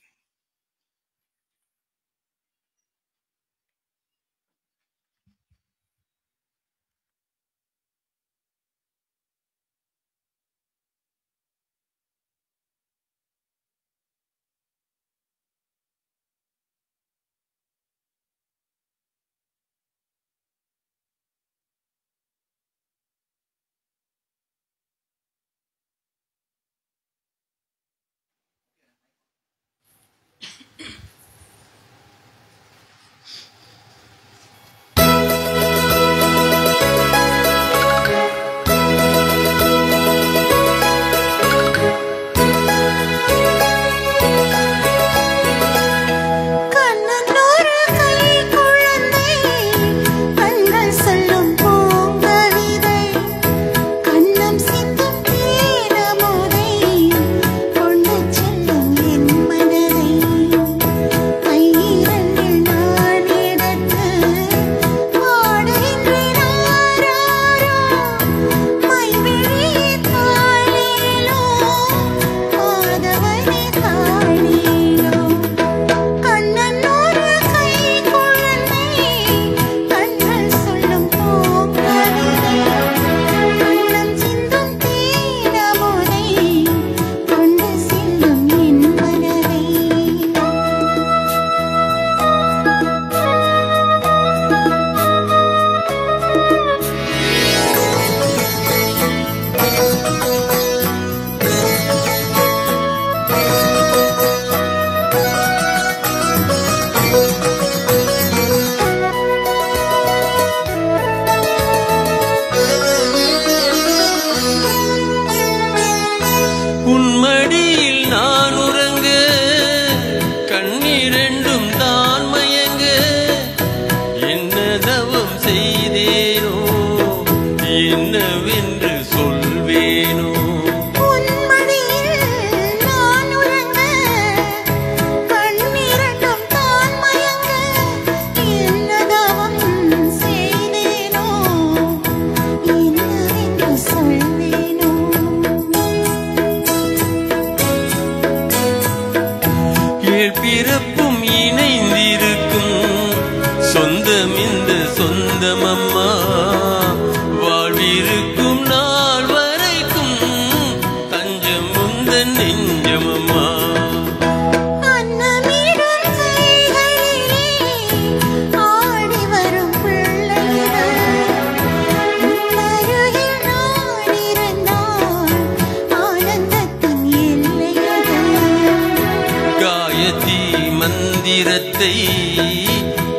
உன்மடியில் நான் உறங்க கண்ணிரண்டும் தான் மயங்க என்ன தவம் செய்தேனோ என்னவென்று சொல்வேனோ. பிறப்பும் இணைந்திருக்கும் சொந்தம் இந்த சொந்தமம்மா, வாழ்விருக்கும் நாள் வரைக்கும் தஞ்சம் உந்தன் நெஞ்சமம்மா. மந்திரத்தை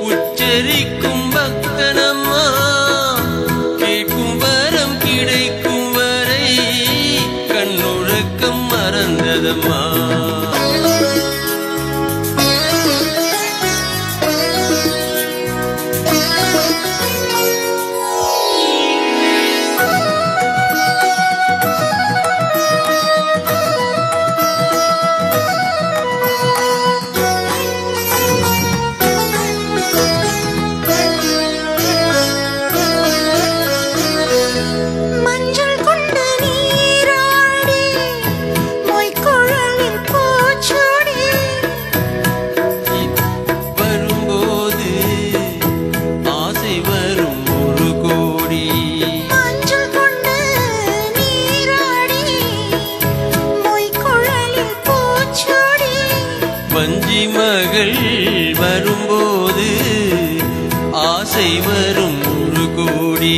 உச்சரிக்கும் பக்தனம்மா, கேட்கும் வரம் கிடைக்கும் வரை கண்ணுறக்கம் மறந்ததம்மா. வஞ்சி மகள் வரும்போது ஆசை வரும் ஒரு கோடி.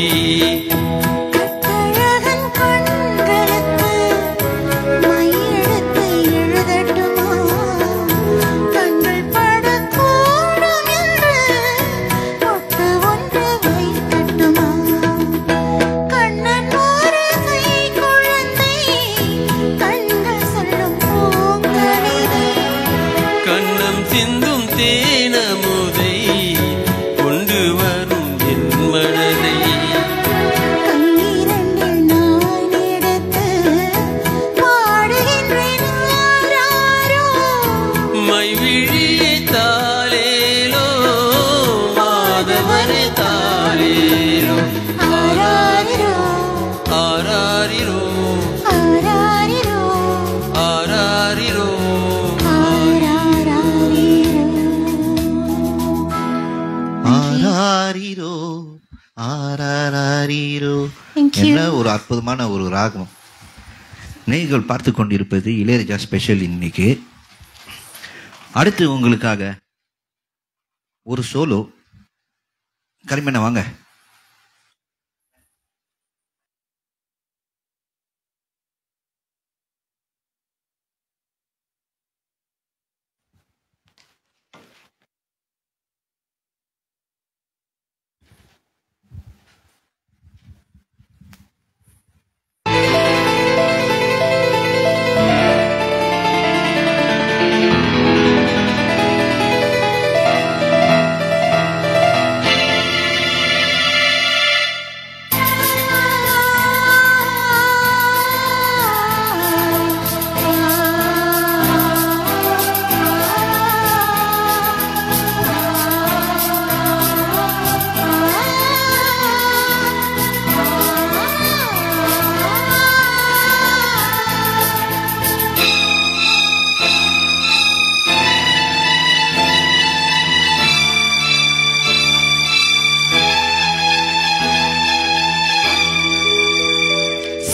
கண்ணம் சிந்தும் தேனமுதே அற்புதமான ஒரு ராகம். நீங்கள் பார்த்து கொண்டிருப்பது இளையராஜா ஸ்பெஷல். இன்னைக்கு அடுத்து உங்களுக்காக ஒரு சோலோ. கரிமண்ண வாங்க.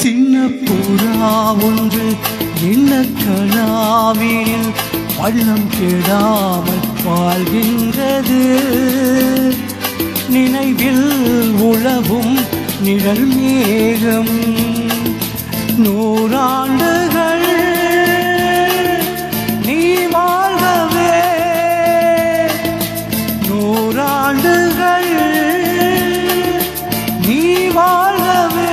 சின்ன புறா ஒன்று என்ன கனாவினில் வண்ணம் கெடாமல் வாழ்கின்றது. நினைவில் உலவும் நிழல் மேகம். 100 ஆண்டுகள் நீ வாழ்கவே, 100 ஆண்டுகள் நீ வாழ்கவே.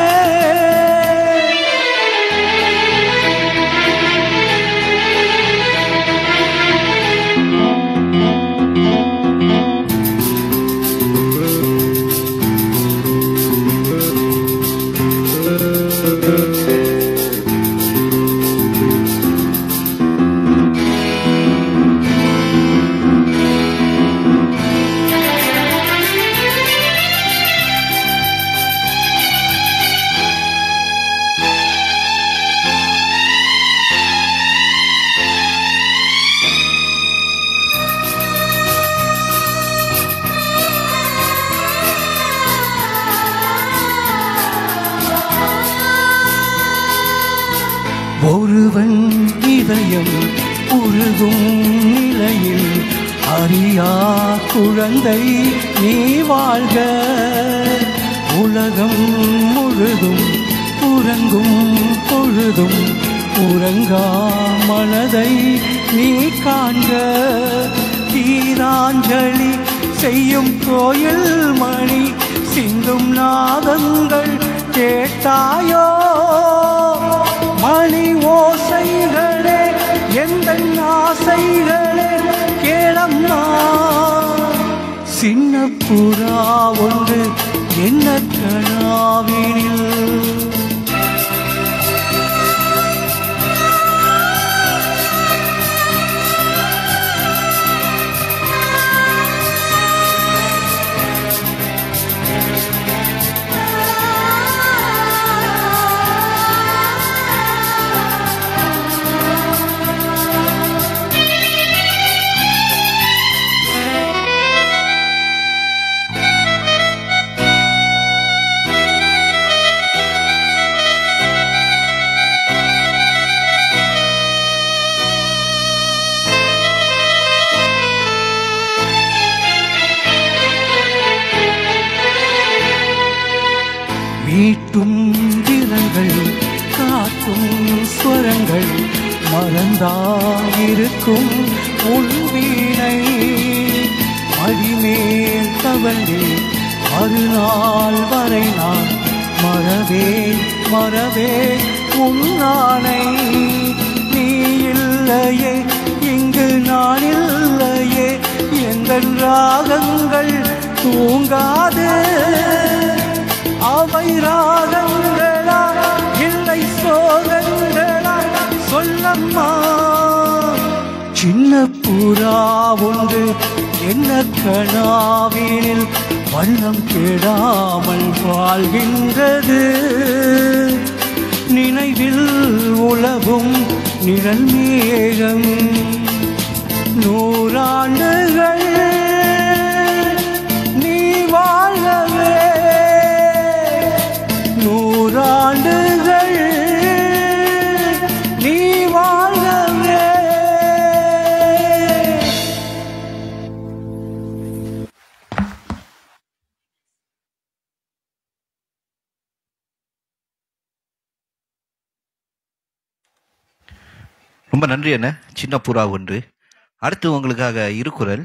ஒருவன் இதயம் உருகும் நிலையில் அறியா குழந்தை நீ வாழ்க. உலகம் முழுதும் உறங்கும் பொழுதும் உறங்கா மனதை நீ காண்க. கீதாஞ்சலி செய்யும் கோயில் மணி சிந்தும் நாதங்கள் கேட்டாயோ? மணி ஓசைகளே எங்கள் ஆசைகளே கேளம்மா. சின்ன புறா ஒன்று என்ன கனாவினில் மீட்டும் விரல்கள் காட்டும் ஸ்வரங்கள் மறந்தாயிருக்கும் உன் வீணை. அடிமேல் தவழ்ந்தே மறுநாள் வரை நான் மறவே உன்னானை. நீ இல்லையே இங்கு நான் இல்லையே எங்கள் ராகங்கள் தூங்காது. அவை ராகங்களா இல்லை சோகங்களா சொல்லம்மா. சின்ன புறா ஒன்று என்ன கனாவினில் வண்ணம் கெடாமல் வாழ்கின்றது. நினைவில் உலவும் நிழல் மேகம். 100 ஆண்டுகள் நீ வாழ்கவே, 100 ஆண்டுகள் ரொம்ப நன்றி அண்ணா. சின்ன புறா ஒன்று. அடுத்து உங்களுக்காக இருக்குறள்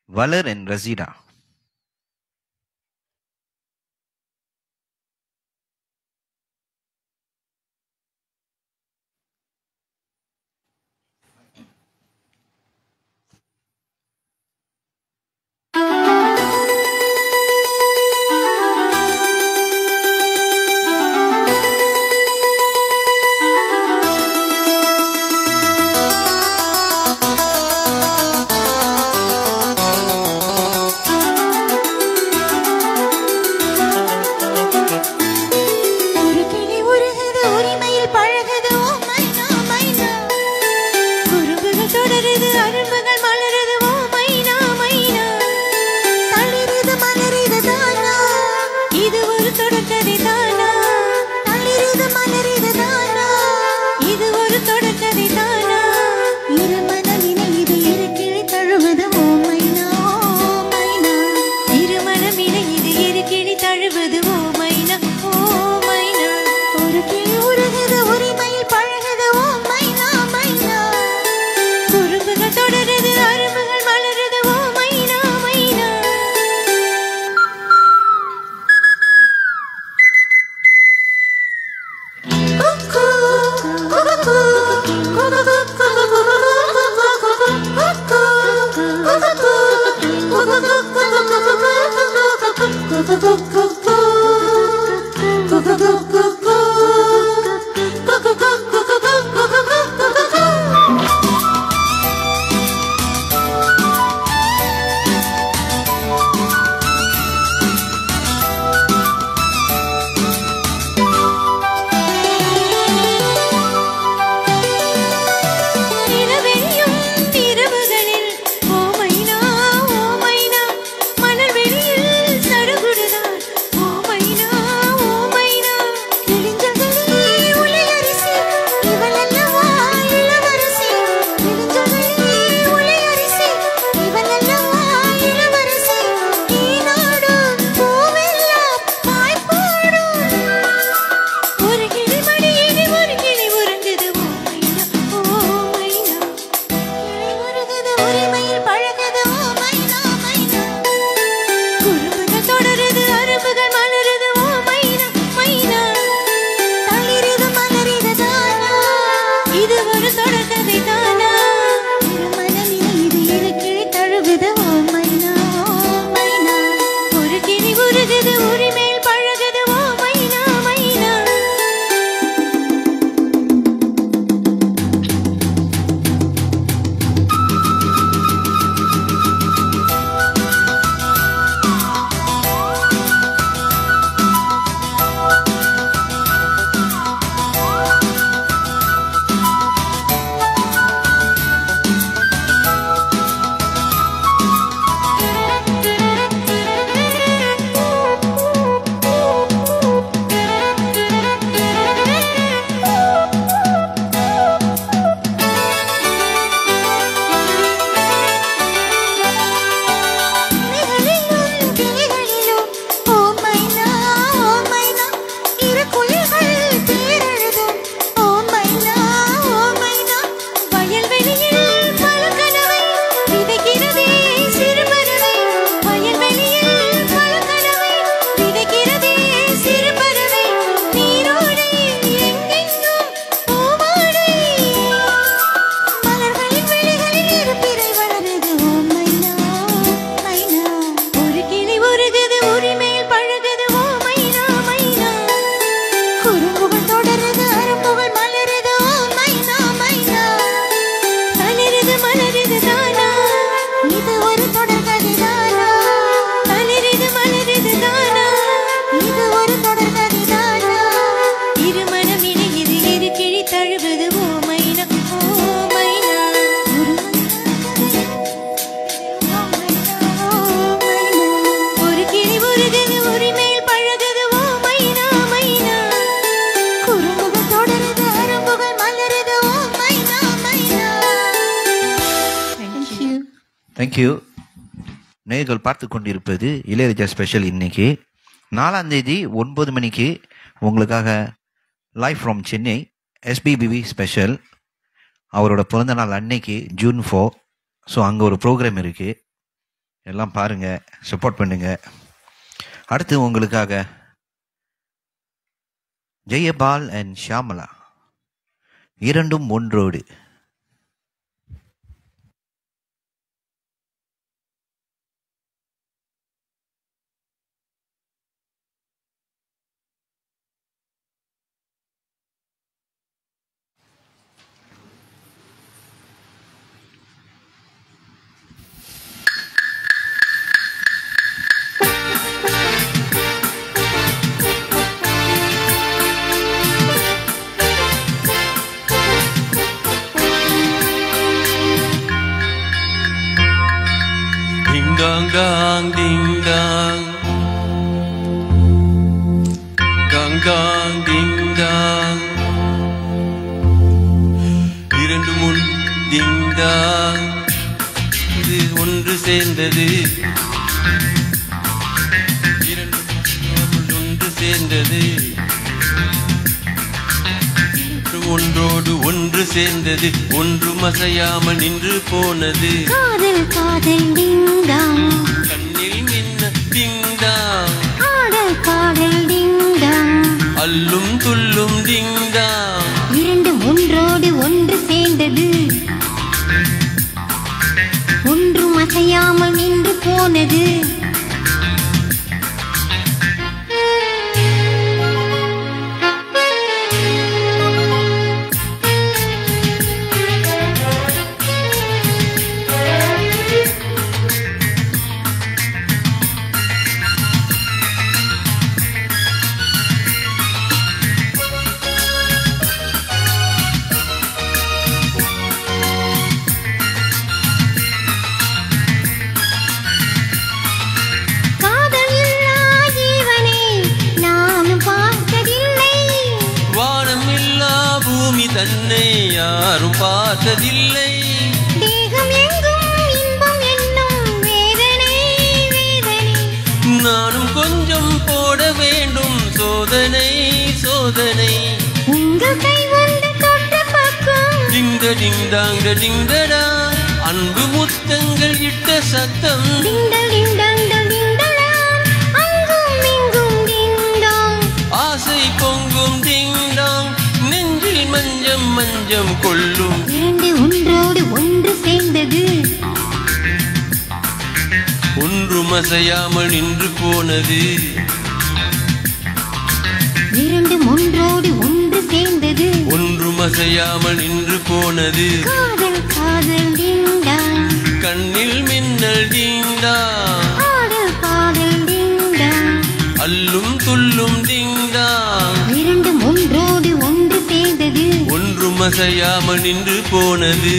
வளர் என் ரசீடா. ஒரு கிளி உருகுது உரிமையில் பழகுது ஓ மைனா மைனா குறும்புகள் தொடருது அரும்புகள் மலருது ஓ மைனா மைனா தளிருது மலருது தானா இது ஒரு தொடர்கதை தானா தளிருது மலருது தானா இது ஒரு தொடர்கதை தானா இருமனமினை இது இருக்கிழி தழுவது ஓ மைனா இருமனமினை இது இருக்கிழி தழுவது ஓ மைனா ஒரு கிளி உருகுது உரிமையில் பழகுது ஓ மைனா மைனா குறும்புகள் தொடருது அரும்புகள் மலருது ஓ மைனா மைனா குக்கு குக்கு நிலவெளியும் இரவுகளில் ஓ மைனா மணல் வெளியில் சடுகுடுதான் ஓ மைனா கிழிஞ்சல்களே உலையரிசி இவளல்லவா இளவரசி கிழிஞ்சல்களே உலையரிசி இவளல்லவா இளவரசி ஈனாடும் பூவெல்லாம் பாய்ப்பாடும் ஒரு கிளி மடியிலே ஒரு கிளி உறங்குது ஓ மைனா கிளி உருகுது உரிமையில் பழகுது ஓ மைனா குறும்புகள் தொடருது அரும்புகள் மலருது ஓ மைனா தளிருது மலருது தானா இது ஒரு தொடர்கதை தானா இருமனமினை இது இருக்கிழி தழுவுது ஓ மைனா ஒரு கிளி உருகுது உரிமையில் பழகுது ஓ மைனா கிளிகளிலும் கிளிகளிலும் ஓ மைனா இரு குயில்கள் பேரெழுதும் ஓ மைனா வயல்வெளியில் பல கனவை விதைக்கிறதே சிறுபறவை வயல்வெளியில் பல கனவை விதைக்கிறதே சிறுபறவை நீரோடை எங்கெங்கும் பூவாடை மலர்களின் விழிகளில் இருப்பிறை வளருது ஓ மைனா ஒரு கிளி உருகுது உரிமையில் பழகுது ஓ மைனா குறும்புகள் தொடருது அரும்புகள் மலருது ஓ மைனா தளிருது மலருது தானா இது ஒரு தொடர்கதை தானா தளிருது மலருது தானா இது ஒரு தொடர்கதை தானா இருமனமினை இது இருக்கிழி தழுவது ஓ மைனா ஒரு கிளி உருகுது உரிமையில் பழகுது ஓ மைனா குறும்புகள் தொடருது அரும்புகள் மலருது ஓ மைனா தேங்க்யூ. நேயர்கள் பார்த்து கொண்டிருப்பது இளையராஜா ஸ்பெஷல். இன்னைக்கு 4ஆம் தேதி 9 மணிக்கு உங்களுக்காக live from Chennai SBBV special. அவரோட பிறந்த நாள் அன்னைக்கு June 4. ஸோ அங்கே ஒரு ப்ரோக்ராம் இருக்குது, எல்லாம் பாருங்கள், சப்போர்ட் பண்ணுங்க. அடுத்து உங்களுக்காக ஜெயபால் அண்ட் ஷியாமலா இரண்டும் ஒன்றோடு. Dang dang ding dang, dang dang ding dang, இரண்டு முன் ding dang, இது ஒன்று சேர்ந்தது, இரண்டு ஒன்று சேர்ந்தது, ஒன்றோடு ஒன்று சேர்ந்தது, ஒன்றும் அசையாமல் நின்று போனது. காதல் காதல் டிங்டாங், கண்ணில் மின்ன டிங்டாங், ஆடல் பாடல் டிங்டாங், அல்லும் துள்ளும் டிங்டாங், இரண்டு ஒன்றோடு ஒன்று சேர்ந்தது, ஒன்றும் அசையாமல் நின்று போனது. தன்னை யாரும் பார்த்ததில்லை, தேகம் எங்கும் இன்பம் என்னும் வேதனை வேதனை, நானும் கொஞ்சம் போட வேண்டும் சோதனை சோதனை, உங்கள் கை வந்து தொட்ட பக்கம் டிங்க டிங்டாங்க டிங்கடா, அன்பு முத்தங்கள் இட்ட சத்தம், டிண்டல் டிண்டல் டிண்டலாம், அங்கும் இங்கும் டிண்டாங், ஆசை பொங்கும் டிங்டாங், நெஞ்சில் மஞ்சம் மஞ்சம் கொள்ளும், இரண்டு ஒன்றோடு ஒன்று சேர்ந்தது, ஒன்றும் அசையாமல் நின்று போனது, இரண்டு ஒன்றோடு ஒன்று சேர்ந்தது, ஒன்றும் அசையாமல் நின்று போனது. காதல் காதல் டிண்டாங், கண்ணில் மின்னல் டிங்டாங், ஆடல் பாடல் டிண்டாங், அல்லும் துள்ளும் டிங்டாங், இரண்டு ஒன்றோடு ஒன்று சேர்ந்தது, ஒன்றும் அசையாமல் நின்று போனது.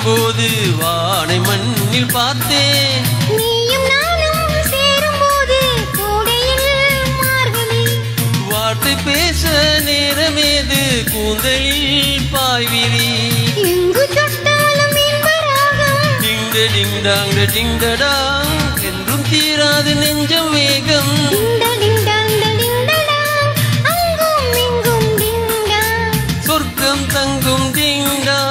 போது வானை மண்ணில் பார்த்தேன், நீயும் நானும் சேரும்போது கோடையில் மார்கழி, வார்த்தை பேச நேரமேது கூந்தலில் பாய்விரி, எங்கு தொட்டாலும் இன்பராகம், டிங்க டிங்டாங்க டிங்கடாங், என்றும் தீராது நெஞ்சம் வேகம், அங்கும் இங்கும் டிங்டாங், சொர்க்கம் தங்கும் டிங்டாங்,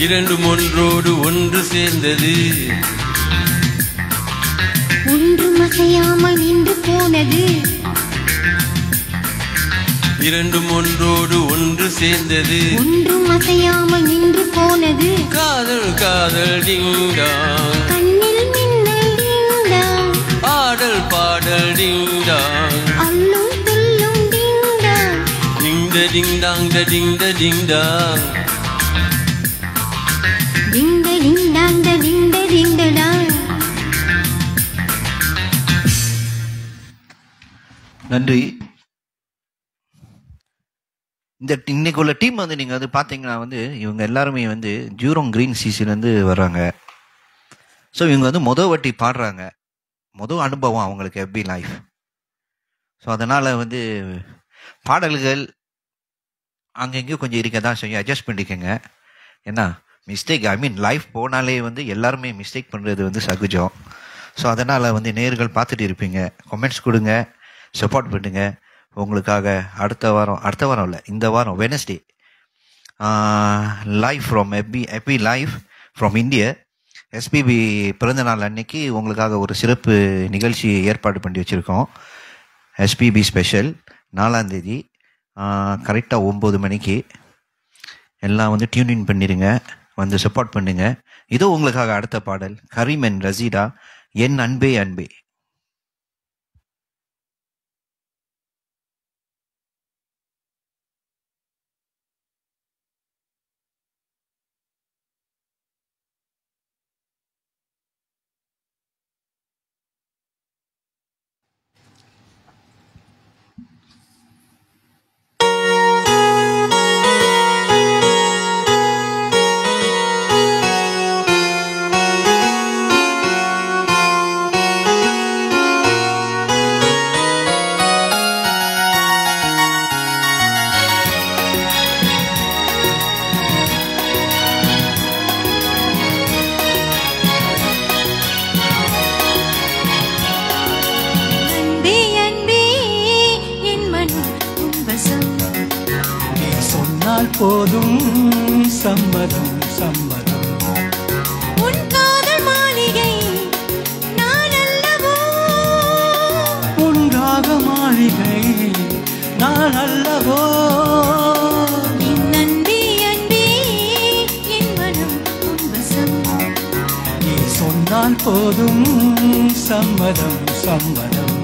இரண்டும் ஒன்றோடு ஒன்று சேர்ந்தது, ஒன்றும் அசையாமல் நின்று போனது, இரண்டும் ஒன்றோடு ஒன்று சேர்ந்தது, ஒன்றும் அசையாமல் நின்று போனது. காதல் காதல் டிங்டாங், கண்ணில் மின்னல் டிங்டாங், ஆடல் பாடல் டிங்டாங், அல்லும் துள்ளும் டிங்டாங், டிங்க டிங்டாங் டிங்க டிங்டாங். டிங்க டிங்டாங் டிங்க டிங்கடாங். நன்றி. இன்னைக்கு உள்ள டீம் வந்து நீங்கள் வந்து பார்த்தீங்கன்னா வந்து இவங்க எல்லாருமே வந்து ஜூரோங் கிரீன் சிசிலேருந்து வர்றாங்க. ஸோ இவங்க வந்து வாட்டி பாடுறாங்க, அனுபவம் அவங்களுக்கு எஃபி லைஃப். ஸோ அதனால் வந்து பாடல்கள் அங்கங்கேயும் கொஞ்சம் இருக்க தான் செய்யும், அட்ஜஸ்ட் பண்ணிக்கோங்க. ஏன்னா மிஸ்டேக் லைஃப் போனாலே வந்து எல்லாருமே மிஸ்டேக் பண்ணுறது வந்து சகஜம். ஸோ அதனால் வந்து நேயர்கள் பார்த்துட்டு இருப்பீங்க, கமெண்ட்ஸ் கொடுங்க, சப்போர்ட் பண்ணுங்க. உங்களுக்காக அடுத்த வாரம் இல்லை, இந்த வாரம் Wednesday live from FB live from India, SPB பிறந்தநாள் அன்னைக்கு உங்களுக்காக ஒரு சிறப்பு நிகழ்ச்சி ஏற்பாடு பண்ணி வச்சுருக்கோம். எஸ்பிபி ஸ்பெஷல் 4ஆம் தேதி கரெக்டாக 9 மணிக்கு. எல்லாம் வந்து டியூன் பண்ணிடுங்க, வந்து சப்போர்ட் பண்ணுங்க. இதோ உங்களுக்காக அடுத்த பாடல் கரீம் அண்ட் ரசீடா, என் அன்பே அன்பே. போதும் சம்மதம் சம்மதம். உன் காதல் மாளிகை நான் அல்லவோ, உன் ராக மாளிகை நான் அல்லவோ. என் அன்பே அன்பே என் மனம் உன் வசம். நீ சொன்னால் போதும் சம்மதம் சம்மதம்.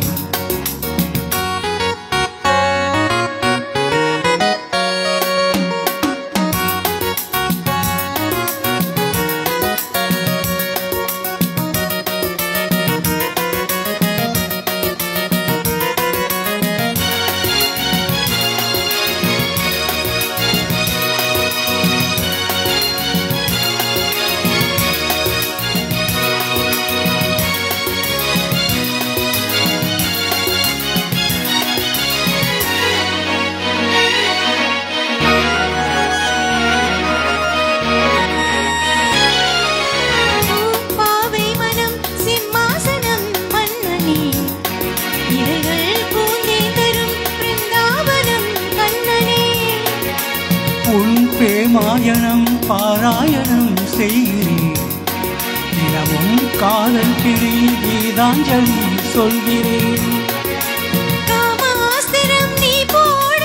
மாயனம் பாராயணம் செய்கிறேன், தினமும் காதல் கிளி கீதாஞ்சலி சொல்கிறேன். காமாஸ்திரம் நீ போட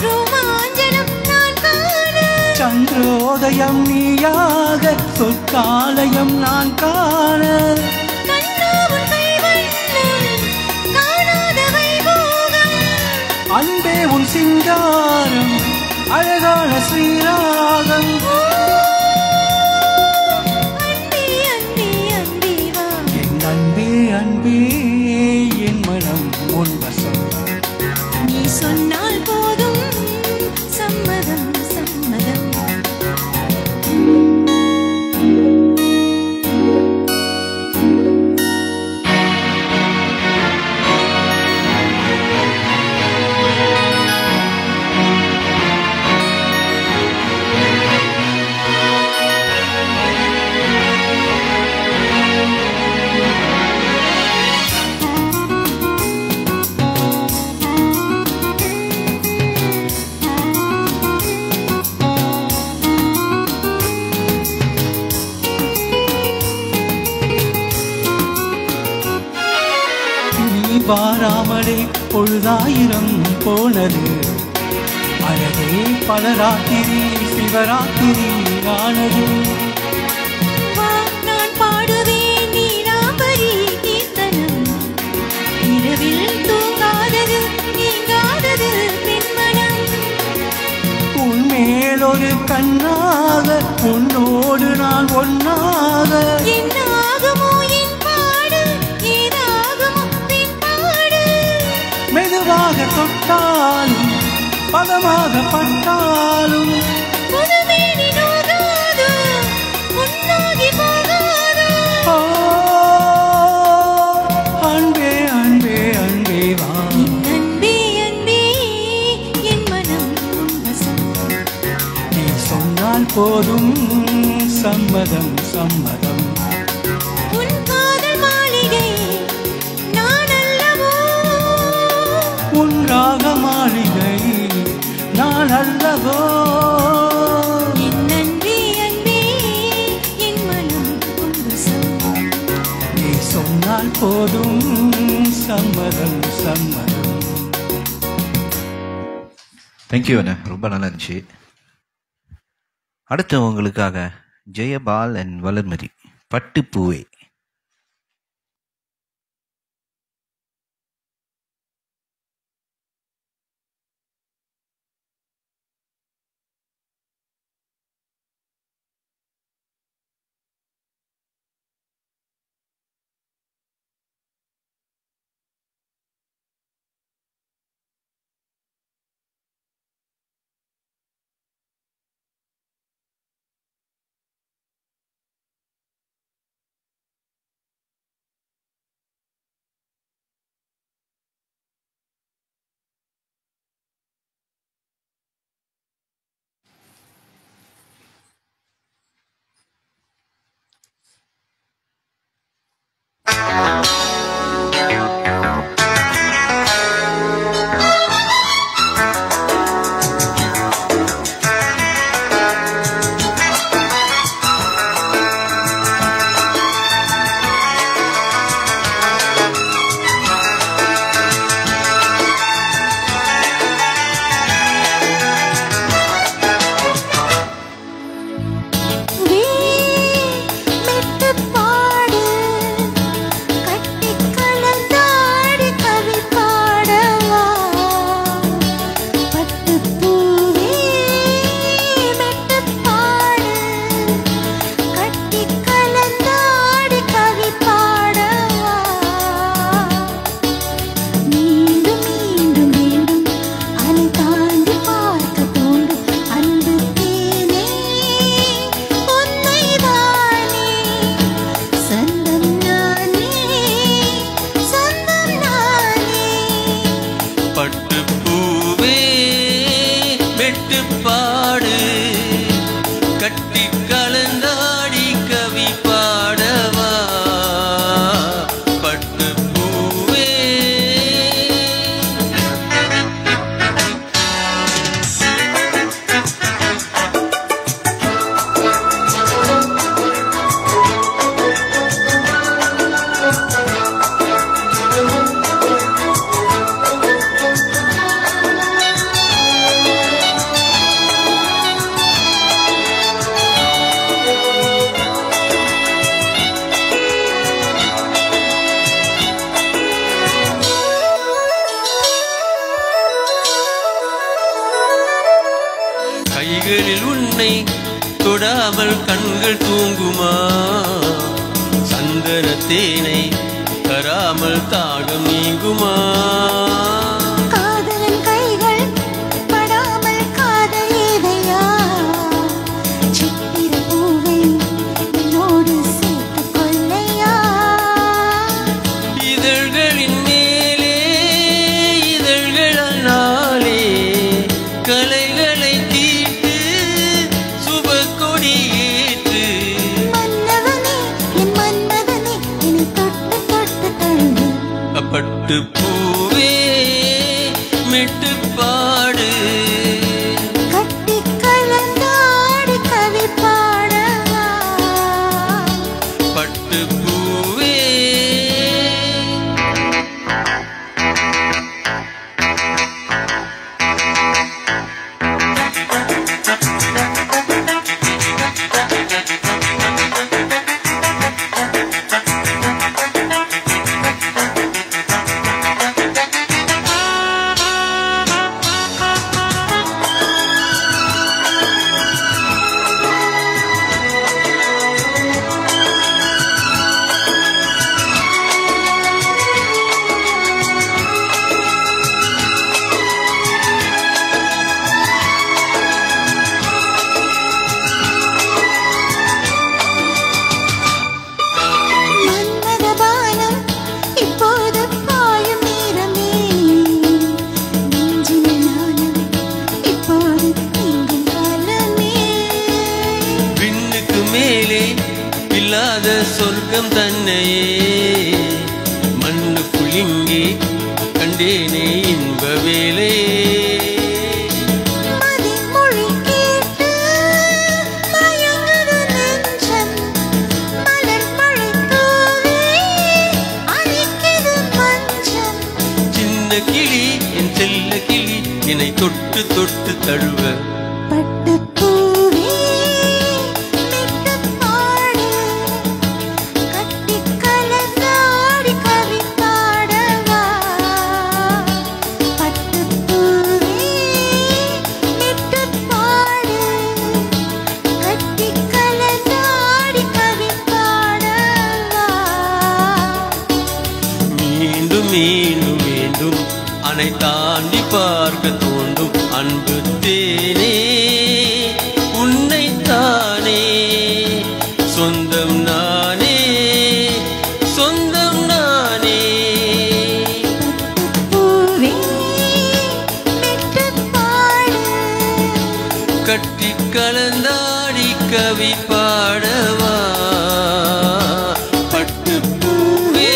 ரோமாஞ்சலம் நான் காண, சந்திரோதயம் நீயாக சொற்காலயம் நான் காண. அன்பே உன் சிங்காரம் அழகான ஸ்ரீராகம். என் அன்பே அன்பே என் மனம் உன் வசம். நீ சொன்னால் போதும் சம்மதம் சம்மதம். வாராமலே பொழுதாயிரம் போனது, அழகே பல ராத்திரி சிவராத்திரி ஆனது. நான் பாடுவேன் நீராபரி கீர்த்தனம், இரவில் தூங்காதது நீங்காதது பெண்மனம். உன்மேல் ஒரு கண்ணாக உன்னோடு நான் ஒன்னாக. என்னாகுமோ என் பாடு, ஏதாகுமோ பின் பாடு. மெதுவா தொட்டாலும் பதமாக பட்டாலும் புதுமேனி நோகாது, உன்னாகி போகாது. ஓ, அன்பே அன்பே அன்பே வா. அன்பே அன்பே என் மனம் உன் வசம். நீ சொன்னால் போதும் சம்மதம் சம்மதம். உன் காதல் மாளிகை நான் அல்லவோ, உன் ராக மாளிகை நான் அல்லவோ. என் அன்பே அன்பே என் மனம் உன் வசம். நீ சொன்னால் போதும் சம்மதம் சம்மதம். தேங்க்யூ அண்ணா, ரொம்ப நல்லா இருந்துச்சு. அடுத்து உங்களுக்காக ஜெயபால் அண்ட் வளர்மதி, பட்டுப்பூவே. கைகளில் உன்னை தொடாமல் கண்கள் தூங்குமா? சந்தன தேனை தராமல் தாகம் நீங்குமா? காதலன் கைகள் படாமல் காதல் ஏதையா? சித்திர பூவை என்னோடு சேர்த்துக் கொள்ளையா? இதழ்களின் மேலே இதழ்களாலே கலைகளை தீட்டு சுபக்கொடி ஏற்று. மன்னவனே என் மன்மதனே என்னை தொட்டு தொட்டு தழுவு. பட்டு பூவே மிட்டு பாடு. கட்டி கலந்தாடி கவி பாடவா? பட்டு பூவே தொட்டு தொட்டு தழுவ பட்டுப்பூவே மெட்டுப்பாடு கட்டிக் கலந்தாடி கவி பாடவா பட்டுப்பூவே மெட்டுப்பாடு கட்டிக் கலந்தாடி கவி பாடவா மீண்டும் மீண்டும் மீண்டும் அணை தாண்டி பார்க்க தோண்டும் அன்பு தேனே உன்னைத்தானே சொந்தம் நானே சொந்தம் நானே பூவே மெட்டுப்பாடு கட்டி கலந்தாடி கவி பாடவா பட்டுப்பூவே.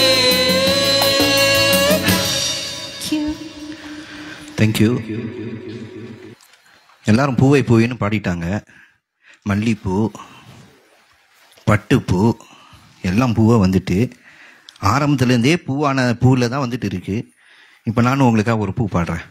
தேங்க்யூ. எல்லாரும் பூவை பூவின்னு பாடிட்டாங்க. மல்லிப்பூ, பட்டுப்பூ எல்லாம் பூவாக வந்துட்டு ஆரம்பத்துலேருந்தே பூவான பூவில் தான் வந்துட்டு இருக்கு. இப்போ நானும் உங்களுக்காக ஒரு பூ பாடுறேன்.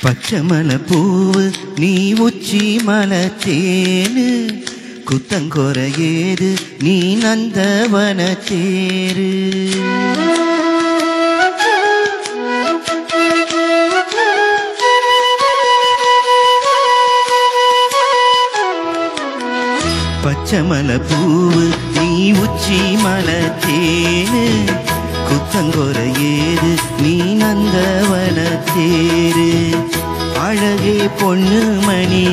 பச்சை மலை பூவு நீ உச்சி மலை தேனு குத்தங்கொர ஏது நீ நந்தவன தேரு பச்சை மலை பூவு நீ உச்சி மலை தேனு குத்தங்கொர ஏது நீ நந்தவன தேரு அழகே பொண்ணு மணி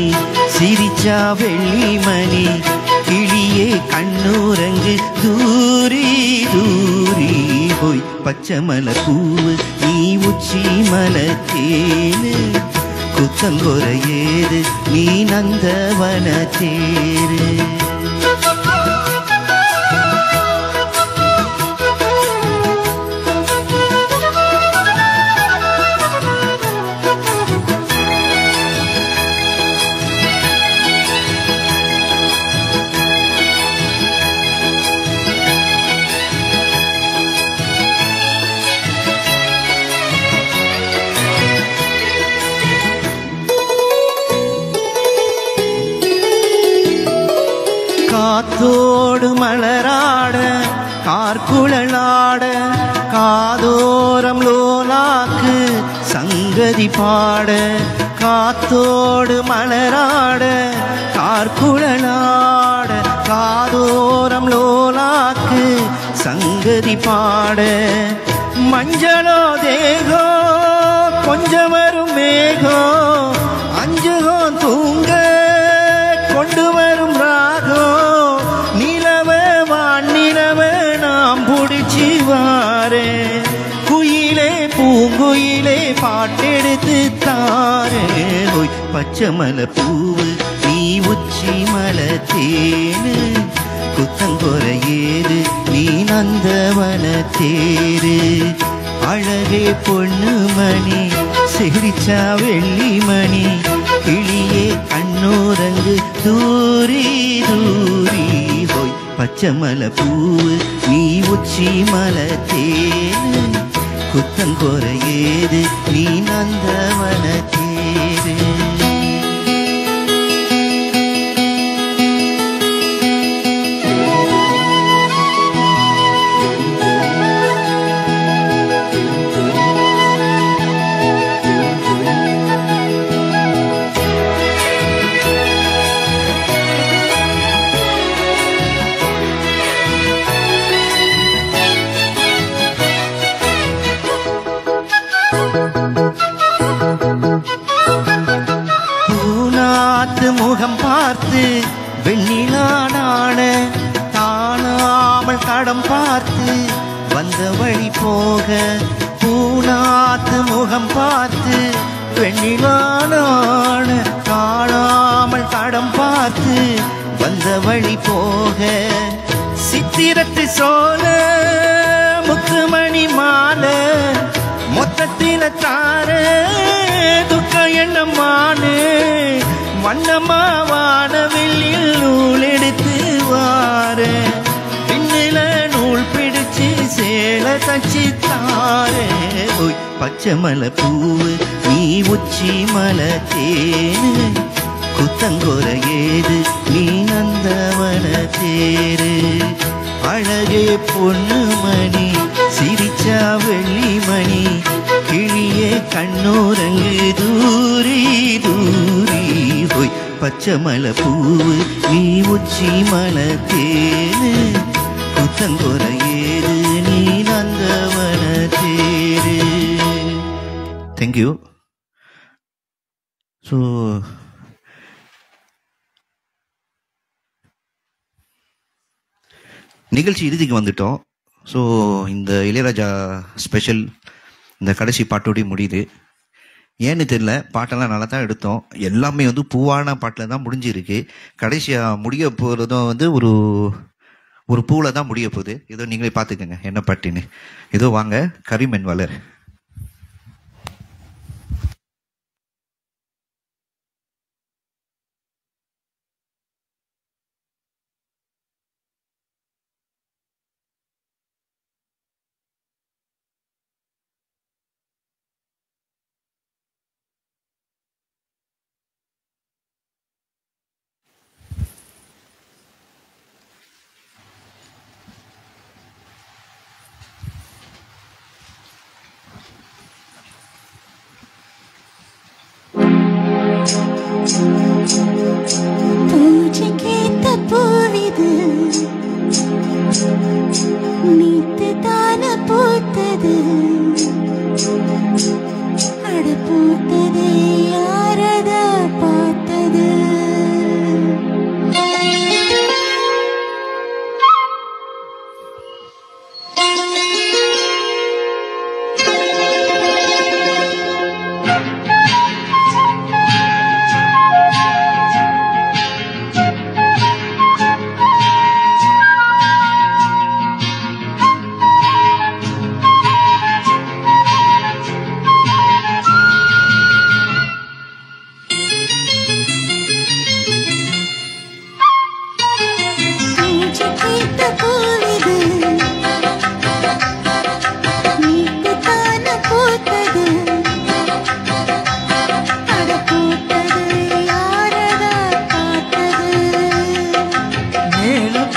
சிரிச்சா வெள்ளி மணி கிளியே கண்ணூரங்கு தூரி தூரி போய் பச்சை மலை பூவு நீ உச்சி மலை தேனு குத்தங்கொர ஏது நீ நந்தவன தேரு காத்தோடு மலராட கார்குழலாட காதோரம் லோலாக்கு சங்கதி பாட காத்தோடு மலராட கார்குழலாட காதோரம் லோலாக்கு சங்கதி பாட மஞ்சளோ தேகோ கொஞ்சம் வரும் மேகோ அஞ்சுகோ தூங்க கொண்டு வரும் ராகோ நிலவே வானிலவே நாம் புடிச்சி வாரே குயிலே பூங்குயிலே பாட்டெடுத்து தாரே ஓய் பச்சை மலை பூவு நீ உச்சி மலை தேனு குத்தங்கொர ஏது நீ நந்தவன தேரு அழகே பொண்ணு மணி சிரிச்சா வெள்ளி மணி கிளியே கண்ணூரங்கு தூரி தூரி போய் பச்சை மலை பூவு நீ உச்சி மலை தேனு குத்தங்கொர ஏது நீ நந்தவன தேரு முகம் பார்த்து வெண்ணிலான தானாமல் தடம் பார்த்து வந்த வழி போக பூனாத்து முகம் பார்த்து வெண்ணிலான காணாமல் தடம் பார்த்து வந்த வழி போக சித்திரத்து சோல முத்துமணி மாலை மொத்தத்தில தார துக்க எண்ணமானு வண்ணமாவான வெள்ளில் நூல் எடுத்து வார பின்னில நூல் பிடிச்சு சேல தச்சு தாரே ஓய் பச்சை மலை பூவு நீ உச்சி மலை தேனு குத்தங்கொர ஏது நீ நந்தவன தேரு அழகே பொண்ணு மணி சிரிச்சா வெள்ளி மணி கிளியே கண்ணூரங்கு தூரி தூரி போய் பச்சை மலை பூவு நீ உச்சி மலை தேனு குத்தங்கொர ஏது நீ நந்தவன தேரு. தேங்க்யூ. ஸோ நிகழ்ச்சி இறுதிக்கு வந்துட்டோம். ஸோ இந்த இளையராஜா ஸ்பெஷல் இந்த கடைசி பாட்டோடய முடியுது. ஏன்னு தெரியல, பாட்டெல்லாம் நல்லா தான் எடுத்தோம். எல்லாமே வந்து பூவான பாட்டில் தான் முடிஞ்சிருக்கு. கடைசியாக முடிய போகிறதும் வந்து ஒரு பூவில் தான் முடிய போகுது. ஏதோ நீங்களே பார்த்துக்கோங்க என்ன பாட்டுன்னு. ஏதோ வாங்க கரிமன் வளர். பூஜைக்கேத்த பூவிது நீத்து தான பூத்தது அட பூத்தது யாரத பார்த்தது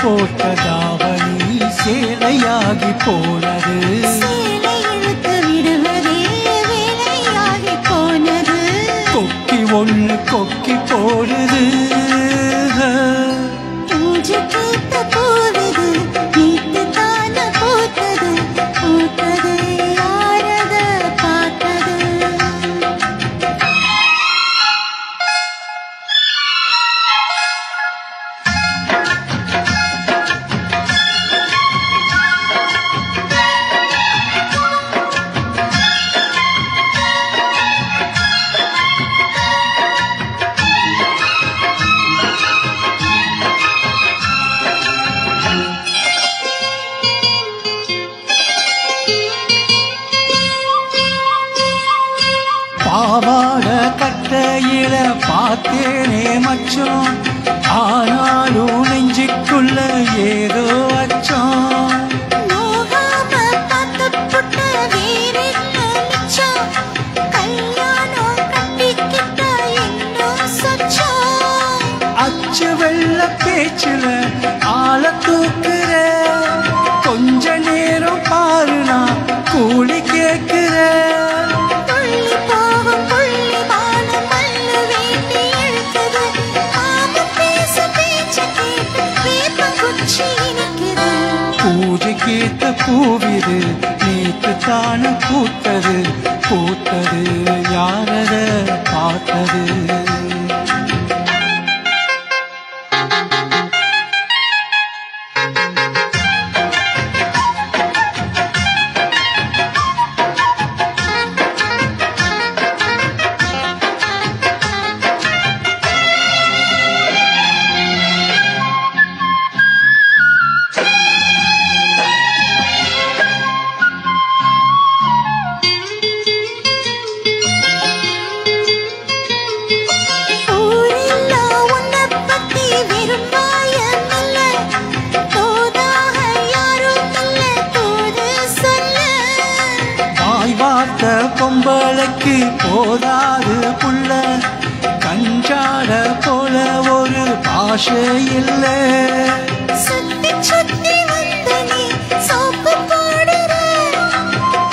போட்டதாவணி சேலையாகி போனது, சேலை இழுத்து விடுவதே வேலையாகி போனது, கொக்கி ஒண்ணு கொக்கி போடுது. பூஜைக்கேத்த பூவிது நீத்து தான பூத்தது பூத்தது யாரத பார்த்தது. பாவாட கட்டையில பார்த்தேனே மச்சம், ஆனாலும் நெஞ்சுக்குள்ள ஏதோ அச்சம். நோகாம பார்த்து புட்ட வேறென்ன மிச்சம், கல்யாணம் கட்டிக்கிட்ட இன்னும் சொச்சம். அச்சு வெள்ள பேச்சுல ஆள தூக்குற, கொஞ்ச நேரம் பாருனா கூலி கேட்கிற. துள்ளி போகும் புள்ளி மானம் மல்ல வேண்டி இழுக்குது, மாமன் பேச பேச்சு கேட்டு வேப்பங்குச்சி இனிக்குது. பூஜைக்கேத்த பூவிது நேற்று தான பூத்தது பூத்தது யாரத பார்த்தது. போதாது புள்ள கஞ்சாட போல ஒரு பாஷை இல்லை சுத்தி சுத்தி வந்து நீ சோப்பு போடுற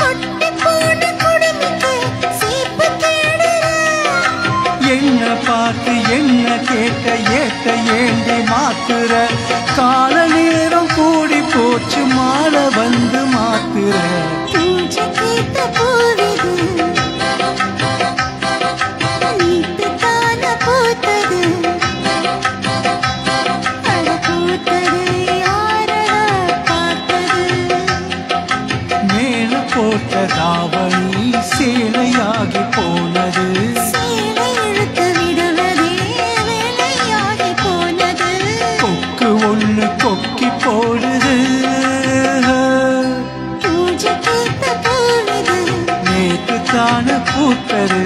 கொட்டி போன குடும்பத்து சீப்பு தேடுற என்ன பார்த்து என்ன கேட்ட ஏட்ட ஏண்டி மாத்துற கால நேரம் கூடி போச்சு மாலை வந்து மாத்துற பூஜை கேட்ட பூவிது நீட்டு தான பூத்தது அட பூத்தது யாரடா பார்த்தது மேல போட்ட தாவணி சேலையாகி போனது சேலை இழுத்து விடுவதே வேலையாகி போனது கொக்கு ஒண்ணு கொக்கி போடுது பூஜை கேட்ட பூவிது நேத்து தான பூத்தது